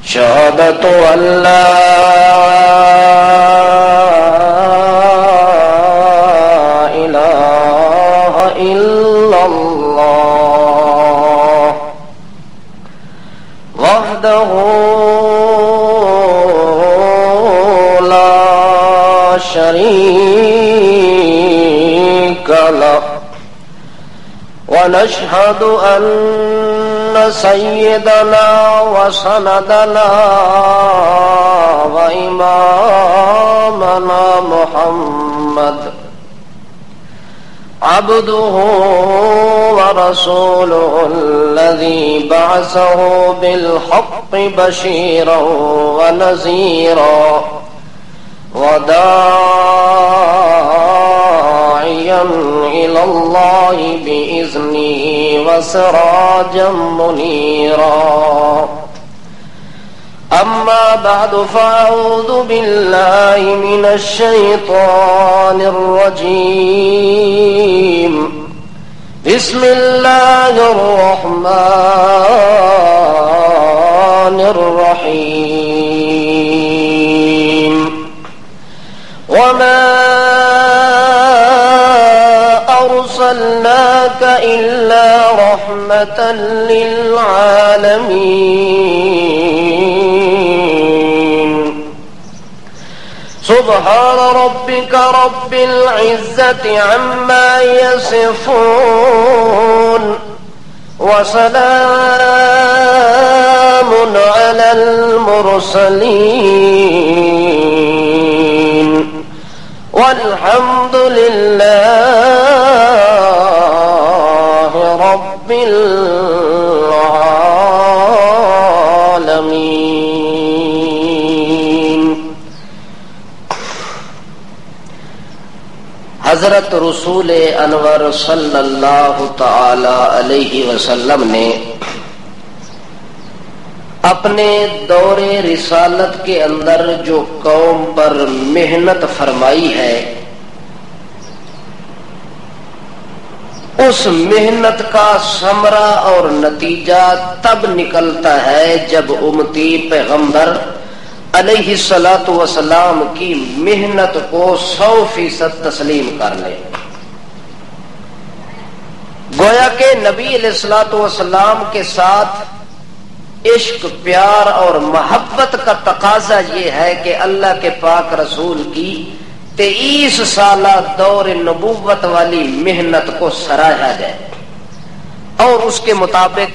شهادة أن لا إله إلا الله وحده لا شريك له ونشهد أن سيدنا وسندنا وإمامنا محمد عبده ورسوله الذي بعثه بالحق بشيرا ونذيرا وداعيا إلى الله بإذنه وسراجا منيرا أما بعد فأعوذ بالله من الشيطان الرجيم بسم الله الرحمن الرحيم وما أرسلناك إلا رحمة للعالمين سبحان ربك رب العزة عما يصفون وسلام على المرسلين والحمد لله رب العالمين. حضرت رسول انور صلی اللہ تعالی علیہ وسلم نے اپنے دور رسالت کے اندر جو قوم پر محنت فرمائی ہے اس محنت کا ثمرہ اور نتیجہ تب نکلتا ہے جب امتی پیغمبر علیہ الصلاۃ والسلام کی محنت کو 100% تسلیم کر لے. گویا کہ نبی علیہ الصلاۃ والسلام کے ساتھ عشق پیار اور محبت کا تقاضا یہ ہے کہ اللہ کے پاک رسول کی 23 سالہ دور نبوت والی محنت کو سراہا جائے اور اس کے مطابق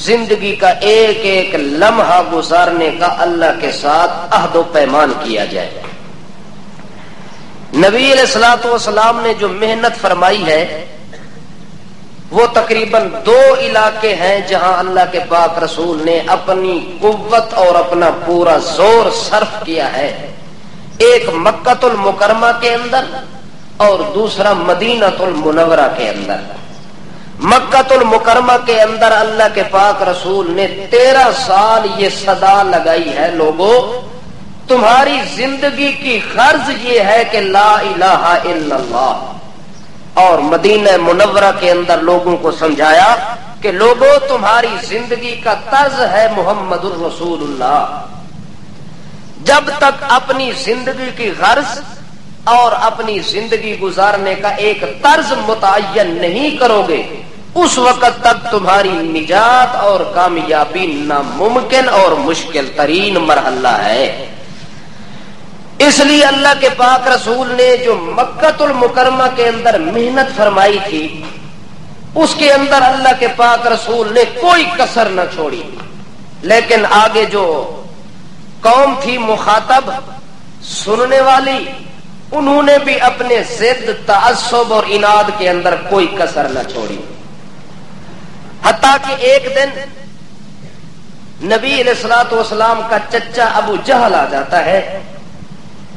زندگی کا ایک ایک لمحہ گزارنے کا اللہ کے ساتھ عہد و پیمان کیا جائے. نبی علیہ الصلوۃ والسلام نے جو محنت فرمائی ہے وہ تقریباً 2 علاقے ہیں جہاں اللہ کے پاک رسول نے اپنی قوت اور اپنا پورا زور صرف کیا ہے. ایک مکۃ المکرمہ کے اندر اور دوسرا مدینہ المنورہ کے اندر. مکۃ المکرمہ کے اندر اللہ کے پاک رسول نے 13 سال یہ صدا لگائی ہے لوگوں تمہاری زندگی کی غرض یہ ہے کہ لا الہ الا اللہ. اور مدینہ منورہ کے اندر لوگوں کو سمجھایا کہ لوگوں تمہاری زندگی کا طرز ہے محمد الرسول اللہ. جب تک اپنی زندگی کی غرض اور اپنی زندگی گزارنے کا ایک طرز متعین نہیں کرو گے اس وقت تک تمہاری نجات اور کامیابی ناممکن اور مشکل ترین مرحلہ ہے. اس لیے اللہ کے پاک رسول نے جو مکۃ المکرمہ کے اندر محنت فرمائی تھی اس کے اندر اللہ کے پاک رسول نے کوئی کسر نہ چھوڑی. لیکن آگے جو قوم تھی مخاطب سننے والی انہوں نے بھی اپنے ضد تعصب اور عناد کے اندر کوئی کسر نہ چھوڑی. حتیٰ کہ ایک دن نبی علیہ الصلوۃ والسلام کا چچا ابو جہل آ جاتا ہے.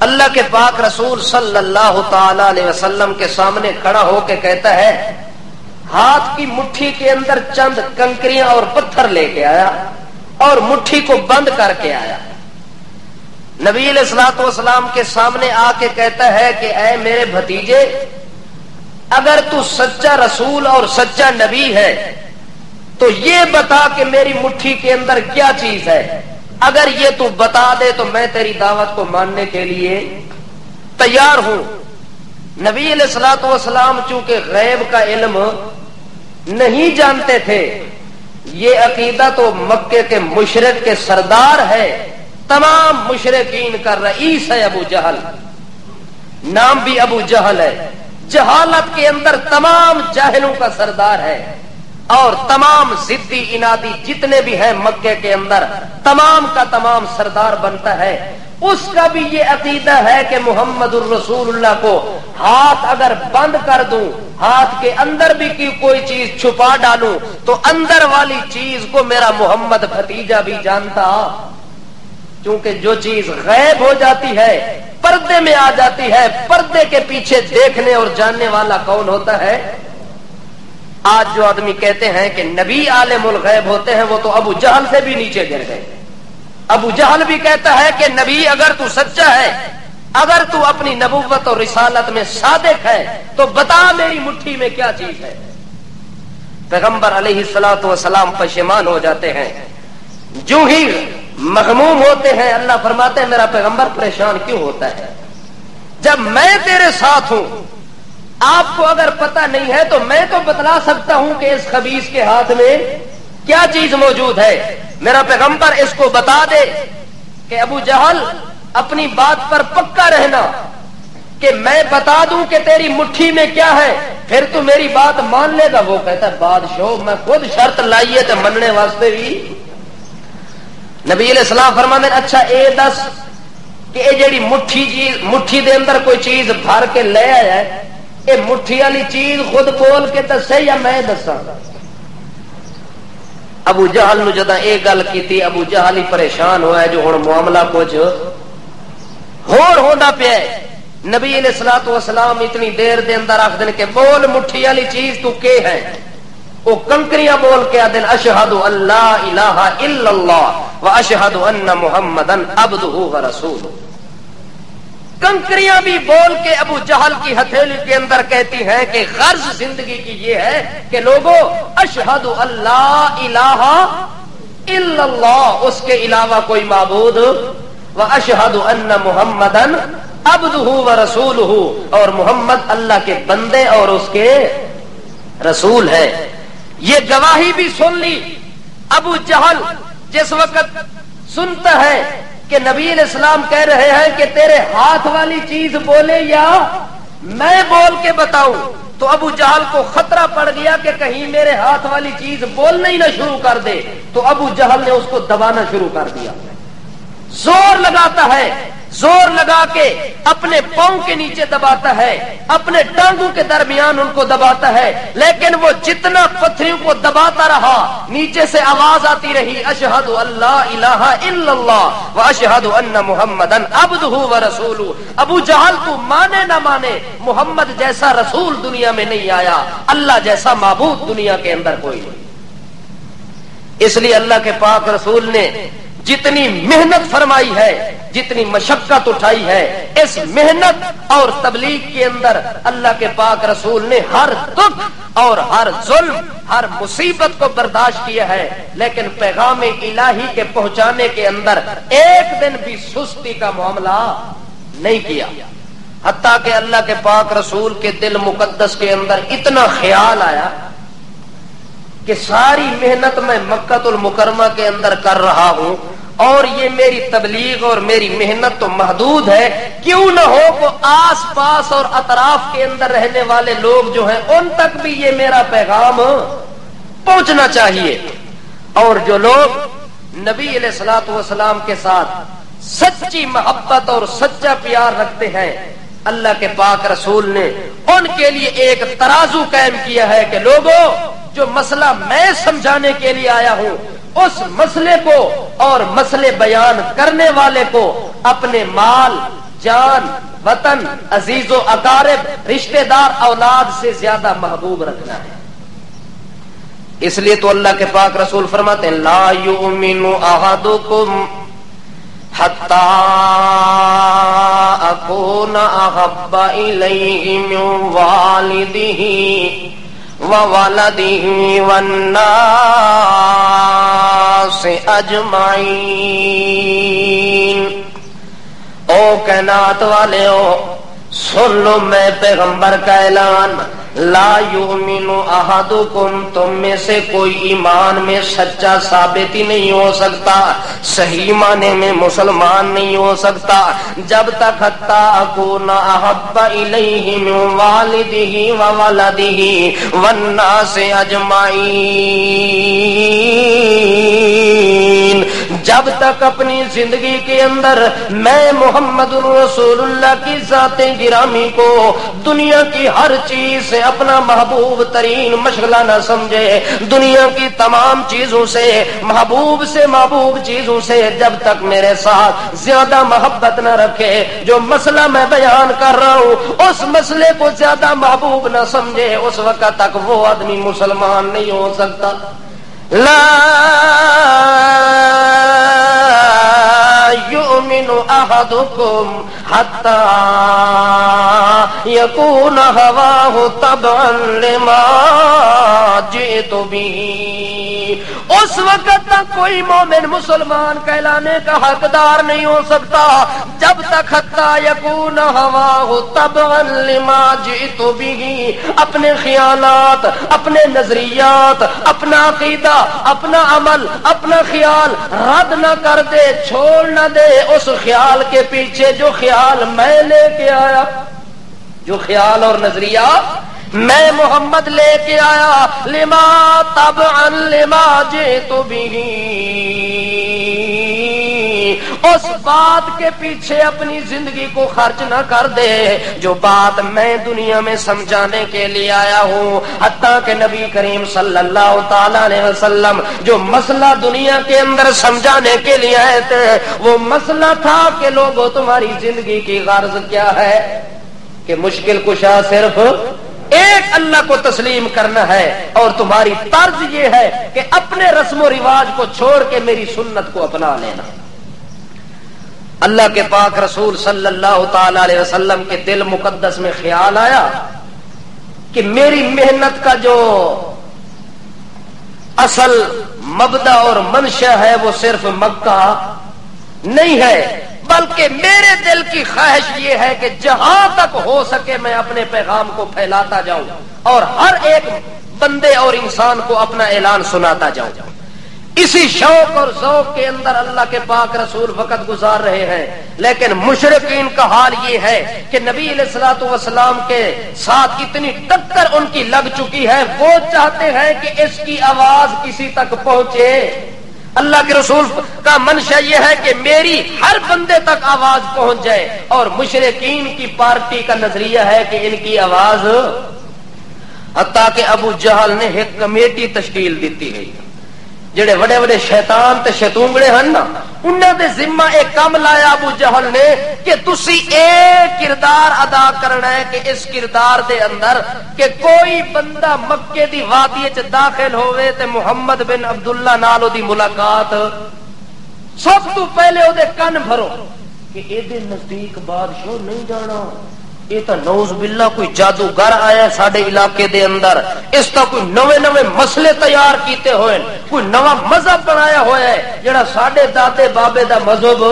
اللہ کے پاک رسول صلی اللہ تعالی علیہ وسلم کے سامنے کھڑا ہو کے کہتا ہے ہاتھ کی مٹھی کے اندر چند کنکریاں اور پتھر لے کے آیا اور مٹھی کو بند کر کے آیا. نبی علیہ الصلوۃ والسلام کے سامنے آ کے کہتا ہے کہ اے میرے بھتیجے اگر تو سچا رسول اور سچا نبی ہے تو یہ بتا کہ میری مٹھی کے اندر کیا چیز ہے. اگر یہ تو بتا دے تو میں تیری دعوت کو ماننے کے لیے تیار ہوں۔ نبی علیہ الصلوۃ والسلام چونکہ غیب کا علم نہیں جانتے تھے، یہ عقیدہ تو مکے کے مشرک کے سردار ہے، تمام مشرکین کا رئیس ہے ابو جہل، نام بھی ابو جہل ہے، جہالت کے اندر تمام جاہلوں کا سردار ہے، اور تمام ضدی انادی جتنے بھی ہیں مکے کے اندر تمام کا تمام سردار بنتا ہے۔ اس کا بھی یہ عقیدہ ہے کہ محمد الرسول اللہ کو ہاتھ اگر بند کر دوں، ہاتھ کے اندر بھی کوئی چیز چھپا ڈالوں تو اندر والی چیز کو میرا محمد بھتیجا بھی جانتا، کیونکہ جو چیز غیب ہو جاتی ہے پردے میں آ جاتی ہے، پردے کے پیچھے دیکھنے اور جاننے والا کون ہوتا ہے؟ آج جو آدمی کہتے ہیں کہ نبی عالم الغیب ہوتے ہیں وہ تو ابو جہل سے بھی نیچے گر گئے۔ ابو جہل بھی کہتا ہے کہ نبی اگر تو سچا ہے، اگر تو اپنی نبوت اور رسالت میں صادق ہے تو بتا میری مٹھی میں کیا چیز ہے۔ پیغمبر علیہ الصلوۃ والسلام پشیمان ہو جاتے ہیں، جو ہی مغموم ہوتے ہیں اللہ فرماتے ہیں میرا پیغمبر پریشان کیوں ہوتا ہے جب میں تیرے ساتھ ہوں؟ آپ کو اگر پتہ نہیں ہے تو میں تو بتلا سکتا ہوں کہ اس خبیث کے ہاتھ میں کیا چیز موجود ہے، میرا پیغمبر اس کو بتا دے کہ ابو جہل اپنی بات پر پکا رہنا کہ میں بتا دوں کہ تیری مٹھی میں کیا ہے، پھر تو میری بات مان لے گا۔ وہ کہتا ہے بادشاہ میں خود شرط لائیے تو مننے واسطے بھی۔ نبی علیہ السلام فرماتے ہیں اچھا اے دس کہ اے جیڑی مٹھی دے اندر کوئی چیز بھر کے لے آیا ہے، اے مٹھی والی چیز خود بول کے دسے یا میں دساں؟ ابو جہل نو جداں اے گل کیتی ابو جہل ہی پریشان ہوا ہے جو ہن معاملہ کچھ ہور ہوندا پیا ہے۔ نبی علیہ الصلوۃ والسلام اتنی دیر دے اندر آکھ دین کہ بول مٹھی والی چیز تو کے ہے؟ وہ کنکریاں بول کے آدن اشہد ان لا الہ الا اللہ واشہد ان محمدن عبدہ ورسولہ۔ کنکریاں بھی بول کے ابو جہل کی ہتھیلی کے اندر کہتی ہیں کہ غرض زندگی کی یہ ہے کہ لوگوں اشہد ان لا الہ الا اللہ، اس کے علاوہ کوئی معبود، واشہد ان محمدن عبدہ ورسولہ، اور محمد اللہ کے بندے اور اس کے رسول ہے۔ یہ گواہی بھی سن لی۔ ابو جہل جس وقت سنتا ہے کہ نبی علیہ السلام کہہ رہے ہیں کہ تیرے ہاتھ والی چیز بولے یا میں بول کے بتاؤں، تو ابو جہل کو خطرہ پڑ گیا کہ کہیں میرے ہاتھ والی چیز بولنا ہی نہ شروع کر دے، تو ابو جہل نے اس کو دبانا شروع کر دیا، زور لگاتا ہے، زور لگا کے اپنے پاؤں کے نیچے دباتا ہے، اپنے ٹانگوں کے درمیان ان کو دباتا ہے، لیکن وہ جتنا پتھریوں کو دباتا رہا نیچے سے آواز آتی رہی اشہد ان لا الہ الا اللہ واشہد ان محمدن عبدہ ورسولہ۔ ابو جہل تو مانے نہ مانے، محمد جیسا رسول دنیا میں نہیں آیا، اللہ جیسا معبود دنیا کے اندر کوئی نہیں۔ اس لیے اللہ کے پاک رسول نے جتنی محنت فرمائی ہے، جتنی مشقت اٹھائی ہے، اس محنت اور تبلیغ کے اندر اللہ کے پاک رسول نے ہر دکھ اور ہر ظلم، ہر مصیبت کو برداشت کیا ہے، لیکن پیغام الہی کے پہنچانے کے اندر ایک دن بھی سستی کا معاملہ نہیں کیا، حتیٰ کہ اللہ کے پاک رسول کے دل مقدس کے اندر اتنا خیال آیا کہ ساری محنت میں مکہ المکرمہ کے اندر کر رہا ہوں اور یہ میری تبلیغ اور میری محنت تو محدود ہے، کیوں نہ ہو وہ آس پاس اور اطراف کے اندر رہنے والے لوگ جو ہیں ان تک بھی یہ میرا پیغام پہنچنا چاہیے۔ اور جو لوگ نبی علیہ الصلوۃ والسلام کے ساتھ سچی محبت اور سچا پیار رکھتے ہیں، اللہ کے پاک رسول نے ان کے لیے ایک ترازو قائم کیا ہے کہ لوگوں جو مسئلہ میں سمجھانے کے لیے آیا ہوں اس مسئلے کو اور مسئلے بیان کرنے والے کو اپنے مال، جان، وطن، عزیز و اقارب، رشتہ دار، اولاد سے زیادہ محبوب رکھنا ہے۔ اس لیے تو اللہ کے پاک رسول فرماتے ہیں لا یؤمن احدکم حتی اکون احب الیہ من والدہ وولدہ والناس والناس اجمعین۔ او کائنات والے ہو، سن لو میں پیغمبر کا اعلان، لا یؤمن احدکم، تم میں سے کوئی ایمان میں سچا ثابت ہی نہیں ہو سکتا، صحیح معنی میں مسلمان نہیں ہو سکتا، جب تک حتی اکون احب الیہ من والدہ وولدہ والناس اجمعین، جب تک اپنی زندگی کے اندر میں محمد رسول اللہ کی ذات گرامی کو دنیا کی ہر چیز سے اپنا محبوب ترین مشغلہ نہ سمجھے، دنیا کی تمام چیزوں سے محبوب چیزوں سے جب تک میرے ساتھ زیادہ محبت نہ رکھے، جو مسئلہ میں بیان کر رہا ہوں اس مسئلے کو زیادہ محبوب نہ سمجھے، اس وقت تک وہ آدمی مسلمان نہیں ہو سکتا۔ لا یؤمن احدکم حتی یکون ہواہ تبعا لما جئت بہ، اس وقت تک کوئی مومن مسلمان کہلانے کا حقدار نہیں ہو سکتا جب تک حتی یکون ہواہ تبعا لما جئت بہ، اپنے خیالات، اپنے نظریات، اپنا عقیدہ، اپنا عمل، اپنا خیال رد نہ کر دے، چھوڑ نہ دے اس خیال کے پیچھے جو خیال میں لے کے آیا، جو خیال اور نظریہ میں محمد لے کے آیا، لما تبعا لما جئت بہ، اس بات کے پیچھے اپنی زندگی کو خرچ نہ کر دے جو بات میں دنیا میں سمجھانے کے لیے آیا ہوں۔ حتیٰ کہ نبی کریم صلی اللہ تعالی علیہ وسلم جو مسئلہ دنیا کے اندر سمجھانے کے لیے آئے تھے، وہ مسئلہ تھا کہ لوگوں تمہاری زندگی کی غرض کیا ہے، کہ مشکل کشا صرف ایک اللہ کو تسلیم کرنا ہے، اور تمہاری طرز یہ ہے کہ اپنے رسم و رواج کو چھوڑ کے میری سنت کو اپنا لینا۔ اللہ کے پاک رسول صلی اللہ تعالی علیہ وسلم کے دل مقدس میں خیال آیا کہ میری محنت کا جو اصل مبدا اور منشا ہے وہ صرف مکہ نہیں ہے، بلکہ میرے دل کی خواہش یہ ہے کہ جہاں تک ہو سکے میں اپنے پیغام کو پھیلاتا جاؤں اور ہر ایک بندے اور انسان کو اپنا اعلان سناتا جاؤں۔ اسی شوق اور ذوق کے اندر اللہ کے پاک رسول وقت گزار رہے ہیں، لیکن مشرکین کا حال یہ ہے کہ نبی علیہ الصلوۃ والسلام کے ساتھ اتنی ٹکر ان کی لگ چکی ہے، وہ چاہتے ہیں کہ اس کی آواز کسی تک پہنچے۔ اللہ کے رسول کا منشا یہ ہے کہ میری ہر بندے تک آواز پہنچ جائے، اور مشرکین کی پارٹی کا نظریہ ہے کہ ان کی آواز، حتیٰ کہ ابو جہل نے ایک کمیٹی تشکیل دیتی ہے، جڑے بڑے بڑے شیطان تے شیطونگڑے ہیں نا، انہوں نے ذمہ ایک کام لایا ابو جہل نے کہ تسی ایک کردار ادا کرنا ہے، کہ اس کردار دے اندر کہ کوئی بندہ مکے دی وادی وچ داخل ہوئے تے محمد بن عبداللہ نال دی ملاقات، سب تو پہلے او دے کن بھرو کہ اے دے نزدیک بادشاہ نہیں جانا، یہ تو نعوذ باللہ کوئی جادوگر آیا ساڈے علاقے دے اندر، اس طرح کوئی نوے نوے مسئلے تیار کیتے ہوئے، کوئی نوا مذہب بنایا ہوا ہے جڑا ساڈے دادے بابے دا مذہب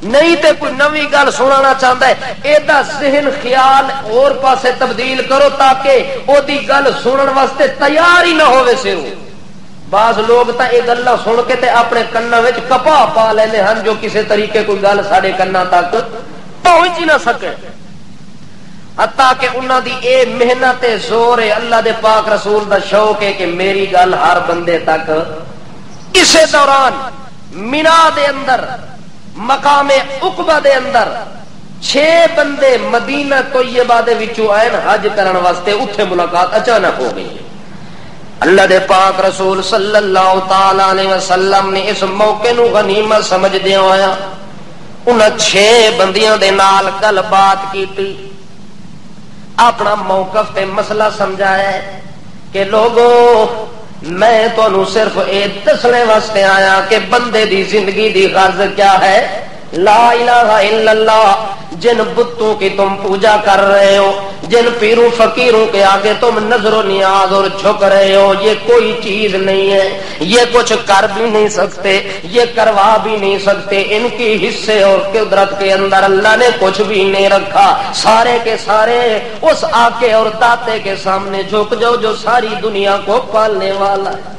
نہیں، تے کوئی نوی گل سنانا چاہتا ہے، ایدا ذہن خیال اور پاسے تبدیل کرو تاکہ او دی گل سنن واسطے تیار ہی نہ ہوئے سرو۔ بعض لوگ تا یہ گلاں سن کے تے اپنے کنا وچ کپا پا لیندے ہن جو کسی طریقے کوئی گل ساڈے کنا تک پہنچ ہی نہ سکے، حتیٰ کہ انہاں دی اے محنت زور ہے، اللہ دے پاک رسول دا شوق ہے کہ میری گل ہر بندے تک۔ اسے دوران مینا دے اندر مقام عقبہ دے اندر 6 بندے مدینہ طیبہ دے وچوں آئے حج کرن واسطے، اتھے ملاقات اچانک ہو گئی۔ اللہ دے پاک رسول صلی اللہ تعالی علیہ وسلم نے اس موقع نو غنیمت سمجھ دیا ہویا، انہاں 6 بندیاں دے نال گل بات کیتی، اپنا موقف تے مسئلہ سمجھایا کہ لوگوں میں تانوں صرف اے دسنے واسطے آیا کہ بندے دی زندگی دی غرض کیا ہے، لا الہ الا اللہ، جن بتوں کی تم پوجا کر رہے ہو، جن پیروں فقیروں کے آگے تم نظر و نیاز اور جھک رہے ہو، یہ کوئی چیز نہیں ہے، یہ کچھ کر بھی نہیں سکتے، یہ کروا بھی نہیں سکتے، ان کی حصے اور قدرت کے اندر اللہ نے کچھ بھی نہیں رکھا، سارے کے سارے اس آقے اور داتے کے سامنے جھک جاؤ جو ساری دنیا کو پالنے والا ہے۔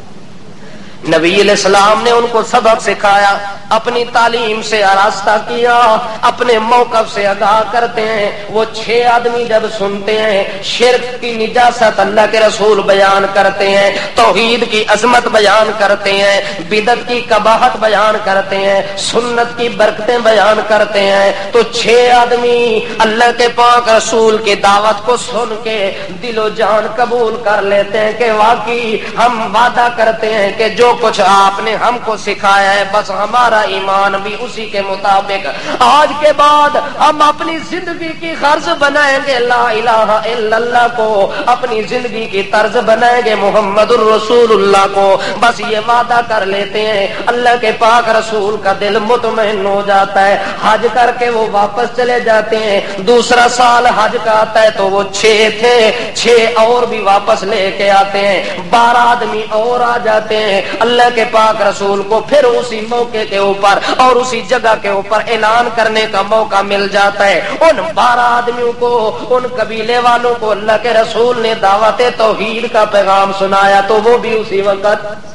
نبی علیہ السلام نے ان کو سبق سکھایا، اپنی تعلیم سے آراستہ کیا، اپنے موقف سے آگاہ کرتے ہیں۔ وہ 6 آدمی جب سنتے ہیں شرک کی نجاست اللہ کے رسول بیان کرتے ہیں، توحید کی عظمت بیان کرتے ہیں، بدعت کی قباحت بیان کرتے ہیں، سنت کی برکتیں بیان کرتے ہیں، تو 6 آدمی اللہ کے پاک رسول کی دعوت کو سن کے دل و جان قبول کر لیتے ہیں کہ واقعی ہم وعدہ کرتے ہیں کہ جو کچھ آپ نے ہم کو سکھایا ہے بس ہمارا ایمان بھی اسی کے مطابق، آج کے بعد ہم اپنی زندگی کی غرض بنائیں گے لا الہ الا اللہ کو، اپنی زندگی کی طرز بنائیں گے محمد الرسول اللہ کو، بس یہ وعدہ کر لیتے ہیں۔ اللہ کے پاک رسول کا دل مطمئن ہو جاتا ہے، حج کر کے وہ واپس چلے جاتے ہیں۔ دوسرا سال حج کا آتا ہے تو وہ 6 تھے، 6 اور بھی واپس لے کے آتے ہیں، 12 آدمی اور آ جاتے ہیں۔ اللہ کے پاک رسول کو پھر اسی موقع کے اوپر اور اسی جگہ کے اوپر اعلان کرنے کا موقع مل جاتا ہے۔ ان 12 آدمیوں کو، ان قبیلے والوں کو اللہ کے رسول نے دعوت توحید کا پیغام سنایا تو وہ بھی اسی وقت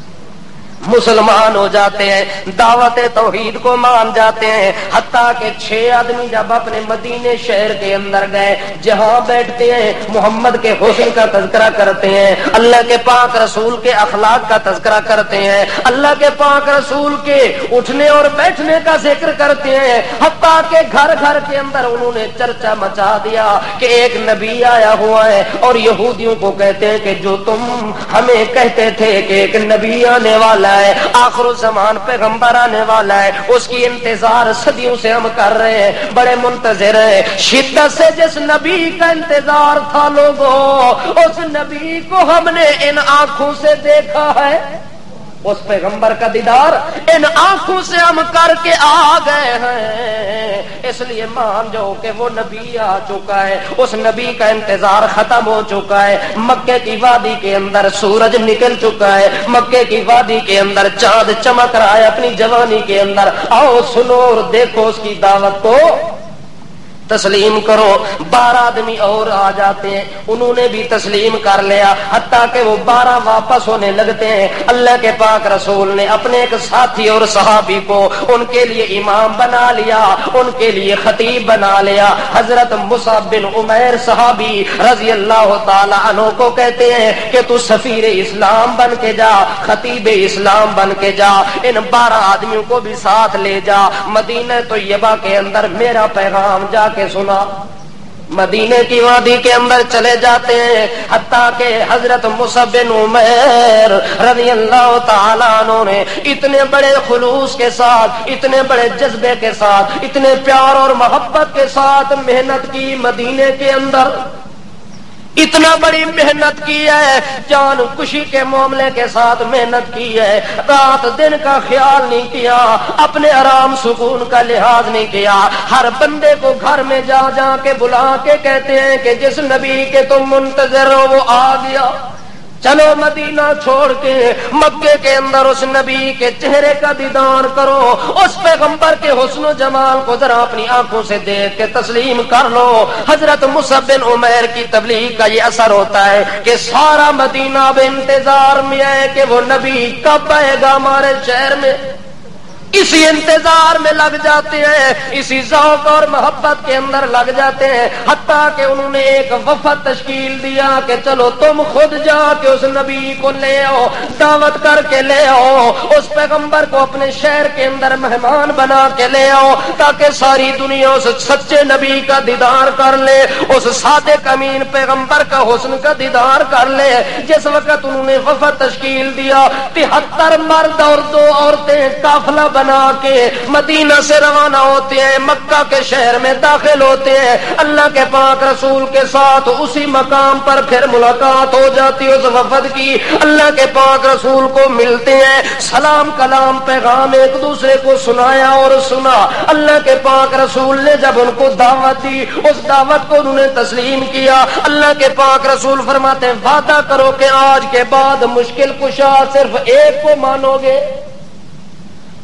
مسلمان ہو جاتے ہیں، دعوت توحید کو مان جاتے ہیں۔ حتیٰ کہ 6 آدمی جب اپنے مدینے شہر کے اندر گئے، جہاں بیٹھتے ہیں محمد کے حسن کا تذکرہ کرتے ہیں، اللہ کے پاک رسول کے اخلاق کا تذکرہ کرتے ہیں، اللہ کے پاک رسول کے اٹھنے اور بیٹھنے کا ذکر کرتے ہیں۔ حتیٰ کہ گھر گھر کے اندر انہوں نے چرچا مچا دیا کہ ایک نبی آیا ہوا ہے، اور یہودیوں کو کہتے ہیں کہ جو تم ہمیں کہتے تھے کہ ایک نبی آنے والا ہے، آخر الزمان پیغمبر آنے والا ہے، اس کی انتظار صدیوں سے ہم کر رہے ہیں، بڑے منتظر ہیں۔ شدت سے جس نبی کا انتظار تھا لوگوں، اس نبی کو ہم نے ان آنکھوں سے دیکھا ہے، اس پیغمبر کا دیدار ان آنکھوں سے ہم کر کے آ گئے ہیں، اس لیے مان جاؤ کہ وہ نبی آ چکا ہے، اس نبی کا انتظار ختم ہو چکا ہے۔ مکے کی وادی کے اندر سورج نکل چکا ہے، مکے کی وادی کے اندر چاند چمک رہا ہے اپنی جوانی کے اندر، آؤ سنو اور دیکھو اس کی دعوت کو تسلیم کرو۔ 12 آدمی اور آ جاتے ہیں، انہوں نے بھی تسلیم کر لیا، حتیٰ کہ وہ 12 واپس ہونے لگتے ہیں۔ اللہ کے پاک رسول نے اپنے ایک ساتھی اور صحابی کو ان کے لیے امام بنا لیا، ان کے لیے خطیب بنا لیا۔ حضرت مصعب بن عمیر صحابی رضی اللہ تعالی عنہ کو کہتے ہیں کہ تو سفیر اسلام بن کے جا، خطیب اسلام بن کے جا، ان 12 آدمیوں کو بھی ساتھ لے جا، مدینہ طیبہ کے اندر میرا پیغام جا کے سنا۔ مدینے کی وادی کے اندر چلے جاتے ہیں، حتیٰ کہ حضرت مصعب بن عمیر رضی اللہ تعالیٰ عنہ نے اتنے بڑے خلوص کے ساتھ، اتنے بڑے جذبے کے ساتھ، اتنے پیار اور محبت کے ساتھ محنت کی، مدینے کے اندر اتنا بڑی محنت کی ہے، جان کشی کے معاملے کے ساتھ محنت کی ہے، رات دن کا خیال نہیں کیا، اپنے آرام سکون کا لحاظ نہیں کیا۔ ہر بندے کو گھر میں جا جا کے بلا کے کہتے ہیں کہ جس نبی کے تم منتظر ہو وہ آ گیا، چلو مدینہ چھوڑ کے مکے کے اندر اس نبی کے چہرے کا دیدار کرو، اس پیغمبر کے حسن و جمال کو ذرا اپنی آنکھوں سے دیکھ کے تسلیم کر لو۔ حضرت مصعب بن عمیر کی تبلیغ کا یہ اثر ہوتا ہے کہ سارا مدینہ اب انتظار میں ہے کہ وہ نبی کب آئے گا ہمارے شہر میں، اسی انتظار میں لگ جاتے ہیں، اسی ذوق اور محبت کے اندر لگ جاتے ہیں۔ حتیٰ کہ انہوں نے ایک وفد تشکیل دیا کہ چلو تم خود جا کے اس نبی کو لے آؤ، دعوت کر کے لے آؤ، اس پیغمبر کو اپنے شہر کے اندر مہمان بنا کے لے آؤ، تاکہ ساری دنیا اس سچے نبی کا دیدار کر لے، اس صادق امین پیغمبر کا حسن کا دیدار کر لے۔ جس وقت انہوں نے وفد تشکیل دیا، 73 مرد اور 2 عورتیں قافلہ بنا کے مدینہ سے روانہ ہوتے ہیں، مکہ کے شہر میں داخل ہوتے ہیں، اللہ کے پاک رسول کے ساتھ اسی مقام پر پھر ملاقات ہو جاتی ہے اس وفد کی، اللہ کے پاک رسول کو ملتے ہیں، سلام کلام پیغام ایک دوسرے کو سنایا اور سنا۔ اللہ کے پاک رسول نے جب ان کو دعوت دی، اس دعوت کو انہوں نے تسلیم کیا۔ اللہ کے پاک رسول فرماتے ہیں وعدہ کرو کہ آج کے بعد مشکل کشا صرف ایک کو مانو گے۔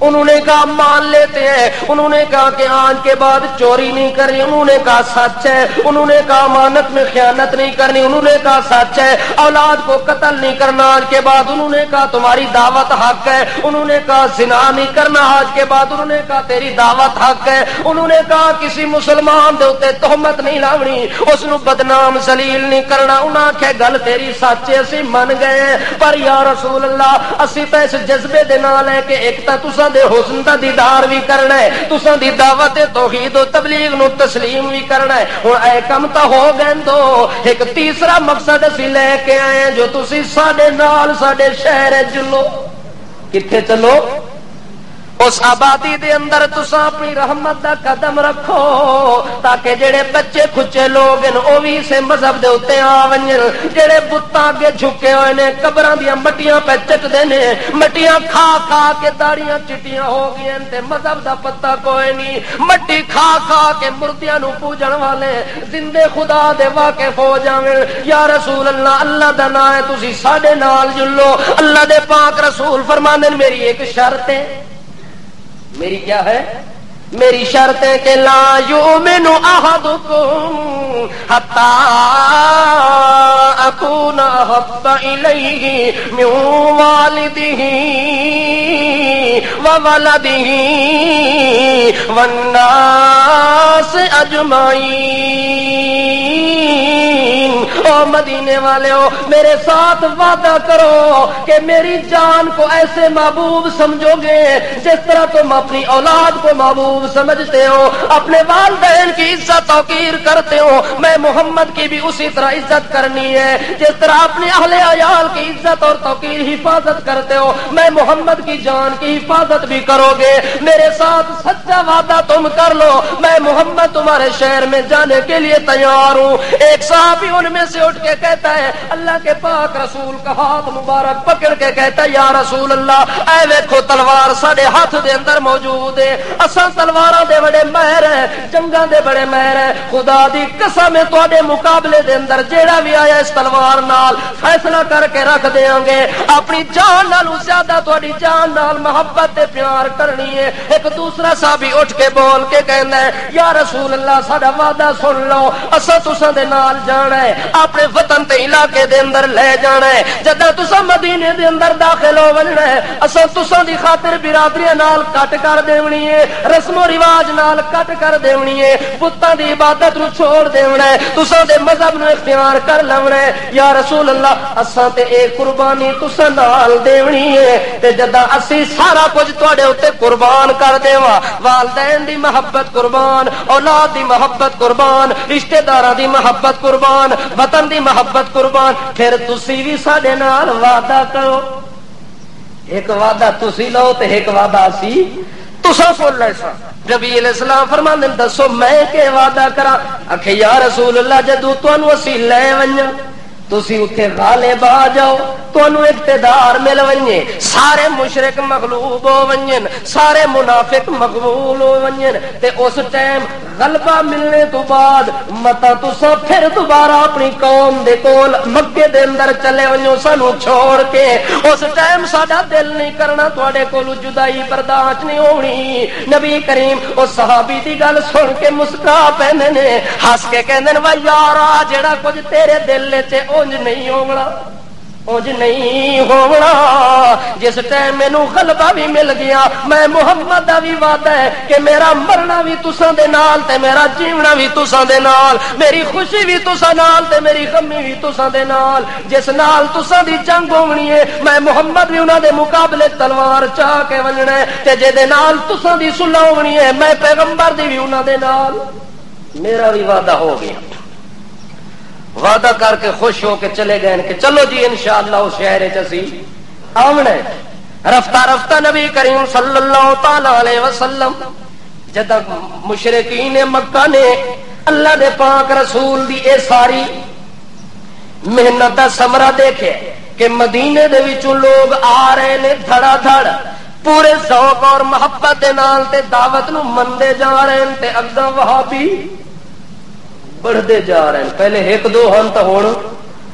انہوں نے کہا مان لیتے ہیں، انہوں نے کہا کہ آج کے بعد چوری نہیں کرنی، انہوں نے کہا سچ ہے، انہوں نے کہا امانت میں خیانت نہیں کرنی، انہوں نے کہا سچ ہے، اولاد کو قتل نہیں کرنا آج کے بعد، انہوں نے کہا تمہاری دعوت حق ہے، انہوں نے کہا زنا نہیں کرنا آج کے بعد، انہوں نے کہا تیری دعوت حق ہے، انہوں نے کہا کسی مسلمان دے اوتے تہمت نہیں لاونی، اس نو بدنام ذلیل نہیں کرنا، انہاں آکھیا گل تیری سچ ہے اسی من گئے ہیں، پر یا رسول اللہ اسی تے اس جذبے دے نال ہے کہ ایک تا تساں دے حسن دا دیدار بھی کرنا ہے، تساں دی دعوت توحید و تبلیغ نو تسلیم بھی کرنا ہے، ہن اے کم تا ہو گئے دو، ایک تیسرا مقصد اسی لے کے آئے ہیں جو تسی ساڈے نال ساڈے شہر چلو۔ کتھے چلو؟ اس آبادی دے اندر تساں اپنی رحمت دا قدم رکھو تاکہ جڑے بچے کھچے لوگ ہیں او بھی اسے مذہب دے اوتے آ ونجن، جڑے بتاں اگے جھکے ہوئے نے قبراں دیاں مٹیاں پہ چٹدے نے، مٹیاں کھا کھا کے داڑیاں چٹیاں ہو گئیں تے مذہب دا پتہ کوئی نہیں، مٹی کھا کھا کے مردیاں نو پوجن والے زندے خدا دے واقف ہو جاویں۔ یا رسول اللہ اللہ دا نام ہے تسی ساڈے نال جلو۔ اللہ دے پاک رسول فرماندے میری ایک شرط ہے، میری کیا ہے؟ میری شرط ہے کہ لا یؤمن احدکم حتی اکون احب الیہ من والدہ وولدہ والناس اجمعین۔ او مدینے والے ہو میرے ساتھ وعدہ کرو کہ میری جان کو ایسے محبوب سمجھو گے جس طرح تم اپنی اولاد کو محبوب سمجھتے ہو، اپنے والدین کی عزت توقیر کرتے ہو، میں محمد کی بھی اسی طرح عزت کرنی ہے، جس طرح اپنے اہل عیال کی عزت اور توقیر حفاظت کرتے ہو میں محمد کی جان کی حفاظت بھی کرو گے۔ میرے ساتھ سچا وعدہ تم کر لو، میں محمد تمہارے شہر میں جانے کے لیے تیار ہوں۔ ایک صحابی ان میں سے اٹھ کے کہتا ہے اللہ کے پاک رسول کا ہاتھ مبارک پکڑ کے کہتا ہے یا رسول اللہ اے ویکھو تلوار ساڈے ہاتھ دے اندر موجود ہے، اساں تلواراں دے بڑے ماہر ہیں، جنگاں دے بڑے ماہر ہیں، خدا دی قسم ہے تواڈے مقابلے دے اندر جیڑا بھی آیا اس تلوار نال فیصلہ کر کے رکھ دیاں گے، اپنی جان نالوں زیادہ تواڈی جان نال محبت تے پیار کرنی ہے۔ ایک دوسرا صحابی اٹھ کے بول کے کہندا ہے یا رسول اللہ ساڈا وعدہ سن لو، اساں تساں دے نال جانا ہے، اپنے وطن تے علاقے دے اندر لے جانا ہے، جدوں تساں مدینے دے اندر داخل ہو وڑنا ہے اساں تساں دی خاطر برادریاں نال کٹ کر دیونی ہے، رسم و رواج نال کٹ کر دیونی ہے، بتاں دی عبادت نو چھوڑ دیونا ہے، تساں دے مذہب نو اختیار کر لینا ہے۔ یا رسول اللہ اساں تے اے قربانی تساں نال دیونی ہے تے جداں اسی سارا کچھ تواڈے اوتے قربان کر دیواں، والدین دی محبت قربان، اولاد دی محبت قربان، رشتہ داراں دی محبت قربان، وطن دی محبت قربان، پھر تسی بھی ساڈے نال وعدہ کرو۔ ایک وعدہ تسی لو تے ایک وعدہ اسی تساں سن لے سا۔ نبی علیہ السلام فرماندے دسو میں کہ وعدہ کراں؟ آکھے یا رسول اللہ جدوں تانوں اسی لے ونجاں تسی اتنے غالب آ جاؤ، تانوں اقتدار مل ونجے، سارے مشرک مغلوب ہو ونجن، سارے منافق مقبول ہو ونجن، تے اس ٹائم غلبہ ملنے تو بعد متا تساں پھر دوبارہ اپنی قوم دے کول مکے دے اندر چلے ونجو سانوں چھوڑ کے، اس ٹائم ساڈا دل نہیں کرنا تواڈے کول جدائی برداشت نہیں ہونی۔ نبی کریم اس صحابی دی گل سن کے مسکرا پیندے نے، ہس کے کہندے نے وا یارا جڑا کچھ تیرے دل وچ اونج نہیں ہونا، اونج نہیں ہونا، جس ٹائم مینوں غلبہ بھی مل گیا میں محمد دا بھی وعدہ ہے کہ میرا مرنا بھی تساں دے نال تے میرا جیونا بھی تساں دے نال، میری خوشی بھی تساں نال تے میری غمی بھی تساں دے نال، جس نال تساں دی جنگ ہونی ہے میں محمد بھی انہاں دے مقابلے تلوار چا کے ونجنا ہے، تے جے دے نال تساں دی صلح ہونی ہے میں پیغمبر دی بھی انہاں دے نال، میرا بھی وعدہ ہو گیا۔ وعدہ کر کے خوش ہو کے چلے گئے کہ چلو جی انشاءاللہ اس شہر چ اسی آونا ہے۔ رفتہ رفتہ نبی کریم صلی اللہ تعالی علیہ وسلم جد مشرکین مکہ نے اللہ دے پاک رسول دی اے ساری محنت دا ثمرہ دیکھے کہ مدینے دے وچوں لوگ آ رہے نے دھڑا دھڑ پورے ذوق اور محبت دے نال تے دعوت نو مندے جا رہے ہیں تے اگاں وہابی بڑھتے جا رہے ہیں. پہلے ایک دو ہن تے ہن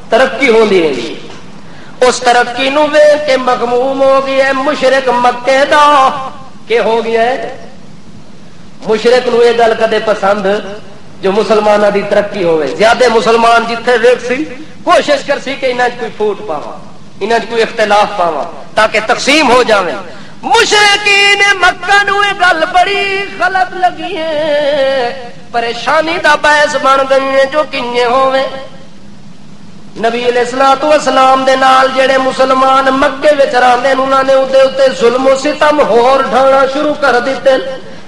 ترقی ہوندی رہی. اس ترقی نو ویکھ کے مغموم ہو گیا ہے مشرک مکے دا. کہ ہو گیا ہے مشرک نو یہ گل کدے پسند جو مسلماناں دی ترقی ہوئے. زیادہ مسلمان جتھے ویکھ سی کوشش کر سی کہ انہاں کوئی پھوٹ پاواں, انہاں کوئی اختلاف پاواں تاکہ تقسیم ہو جاویں. مشرکین مکہ نو یہ گل بڑی غلط لگی ہے, پریشانی دا باعث بن گئی ہے جو کنے ہووے. نبی علیہ الصلوۃ والسلام دے نال جڑے مسلمان مکے وچ رہندے انہاں نے اودے اوتے ظلم و ستم ہور ڈھانا شروع کر دتے.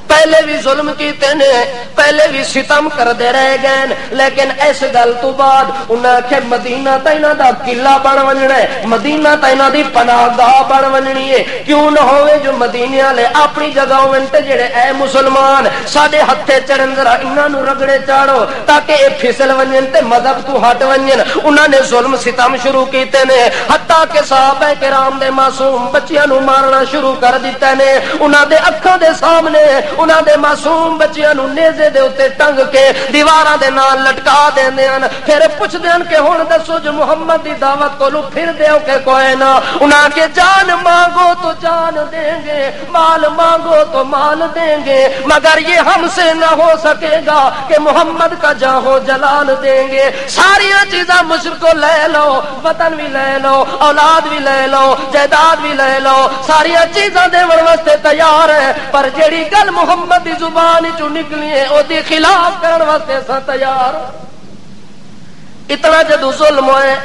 پہلے بھی ظلم کیتے نے, پہلے بھی ستم کردے رہ گئے, لیکن اس گل تو بعد انہاں آکھے مدینہ تا انہاں دا قلعہ بن ونجنا ہے, مدینہ تا انہاں دی پناہ گاہ بن ونجنی ہے. کیوں نہ ہوئے جو مدینے والے اپنی جگہ ہون تے جڑے اے مسلمان ساڈے ہتھے چڑھن ذرا انہاں نو رگڑے چاڑو تاکہ اے پھسل ونجن تے مذہب تو ہٹ ونجن. انہاں نے ظلم ستم شروع کیتے نے, حتیٰ کہ صحابہ کرام دے معصوم بچیاں نو مارنا شروع کر دتے نے. انہاں دے اکھاں دے سامنے انہاں دے معصوم بچیاں نو نیزے دے اوتے ٹنگ کے دیواراں دے نال لٹکا دیندے ہن. پھر پوچھدے ہن کہ ہن دسو جو محمد دی دعوت کولو پھر دیو کہ کوئی نہ. انہاں کہ جان مانگو تو جان دیں گے, مال مانگو تو مال دیں گے, مگر یہ ہم سے نہ ہو سکے گا کہ محمد کا جاہو جلال دیں گے. ساری چیزاں مشرک کو لے لو, وطن بھی لے لو, اولاد بھی لے لو, جائیداد بھی لے لو, ساری چیزاں دیون واسطے تیار ہے, پر جیڑی گل محمد دی زبان چوں نکلی ہے او دی خلاف کرن واسطے اساں تیار. اتنا جدو ظلم ہوئے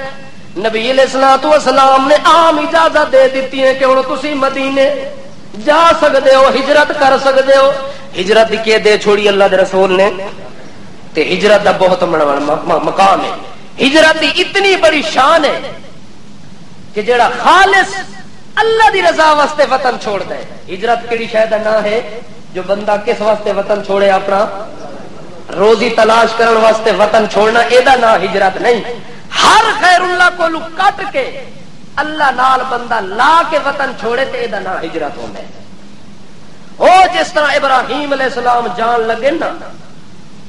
نبی علیہ الصلوۃ والسلام نے عام اجازت دے دیتی ہے کہ ہن تسی مدینے جا سکدے ہو, ہجرت کر سکدے ہو. ہجرت دی کہ دے چھوڑی اللہ دے رسول نے, تے ہجرت دا بہت مقام ہے. ہجرت دی اتنی بڑی شان ہے کہ جڑا خالص اللہ دی رضا واسطے وطن چھوڑ دے. ہجرت کیڑی شے دا نام ہے جو بندہ کس واسطے وطن چھوڑے, اپنا روزی تلاش کرن واسطے وطن چھوڑنا, اے دا نام ہجرت نہیں. ہر غیر اللہ کو کٹ کے اللہ نال بندہ لا کے وطن چھوڑے تے اے دا نام ہجرت ہوندا ہے. او جس طرح ابراہیم علیہ السلام جان لگے نا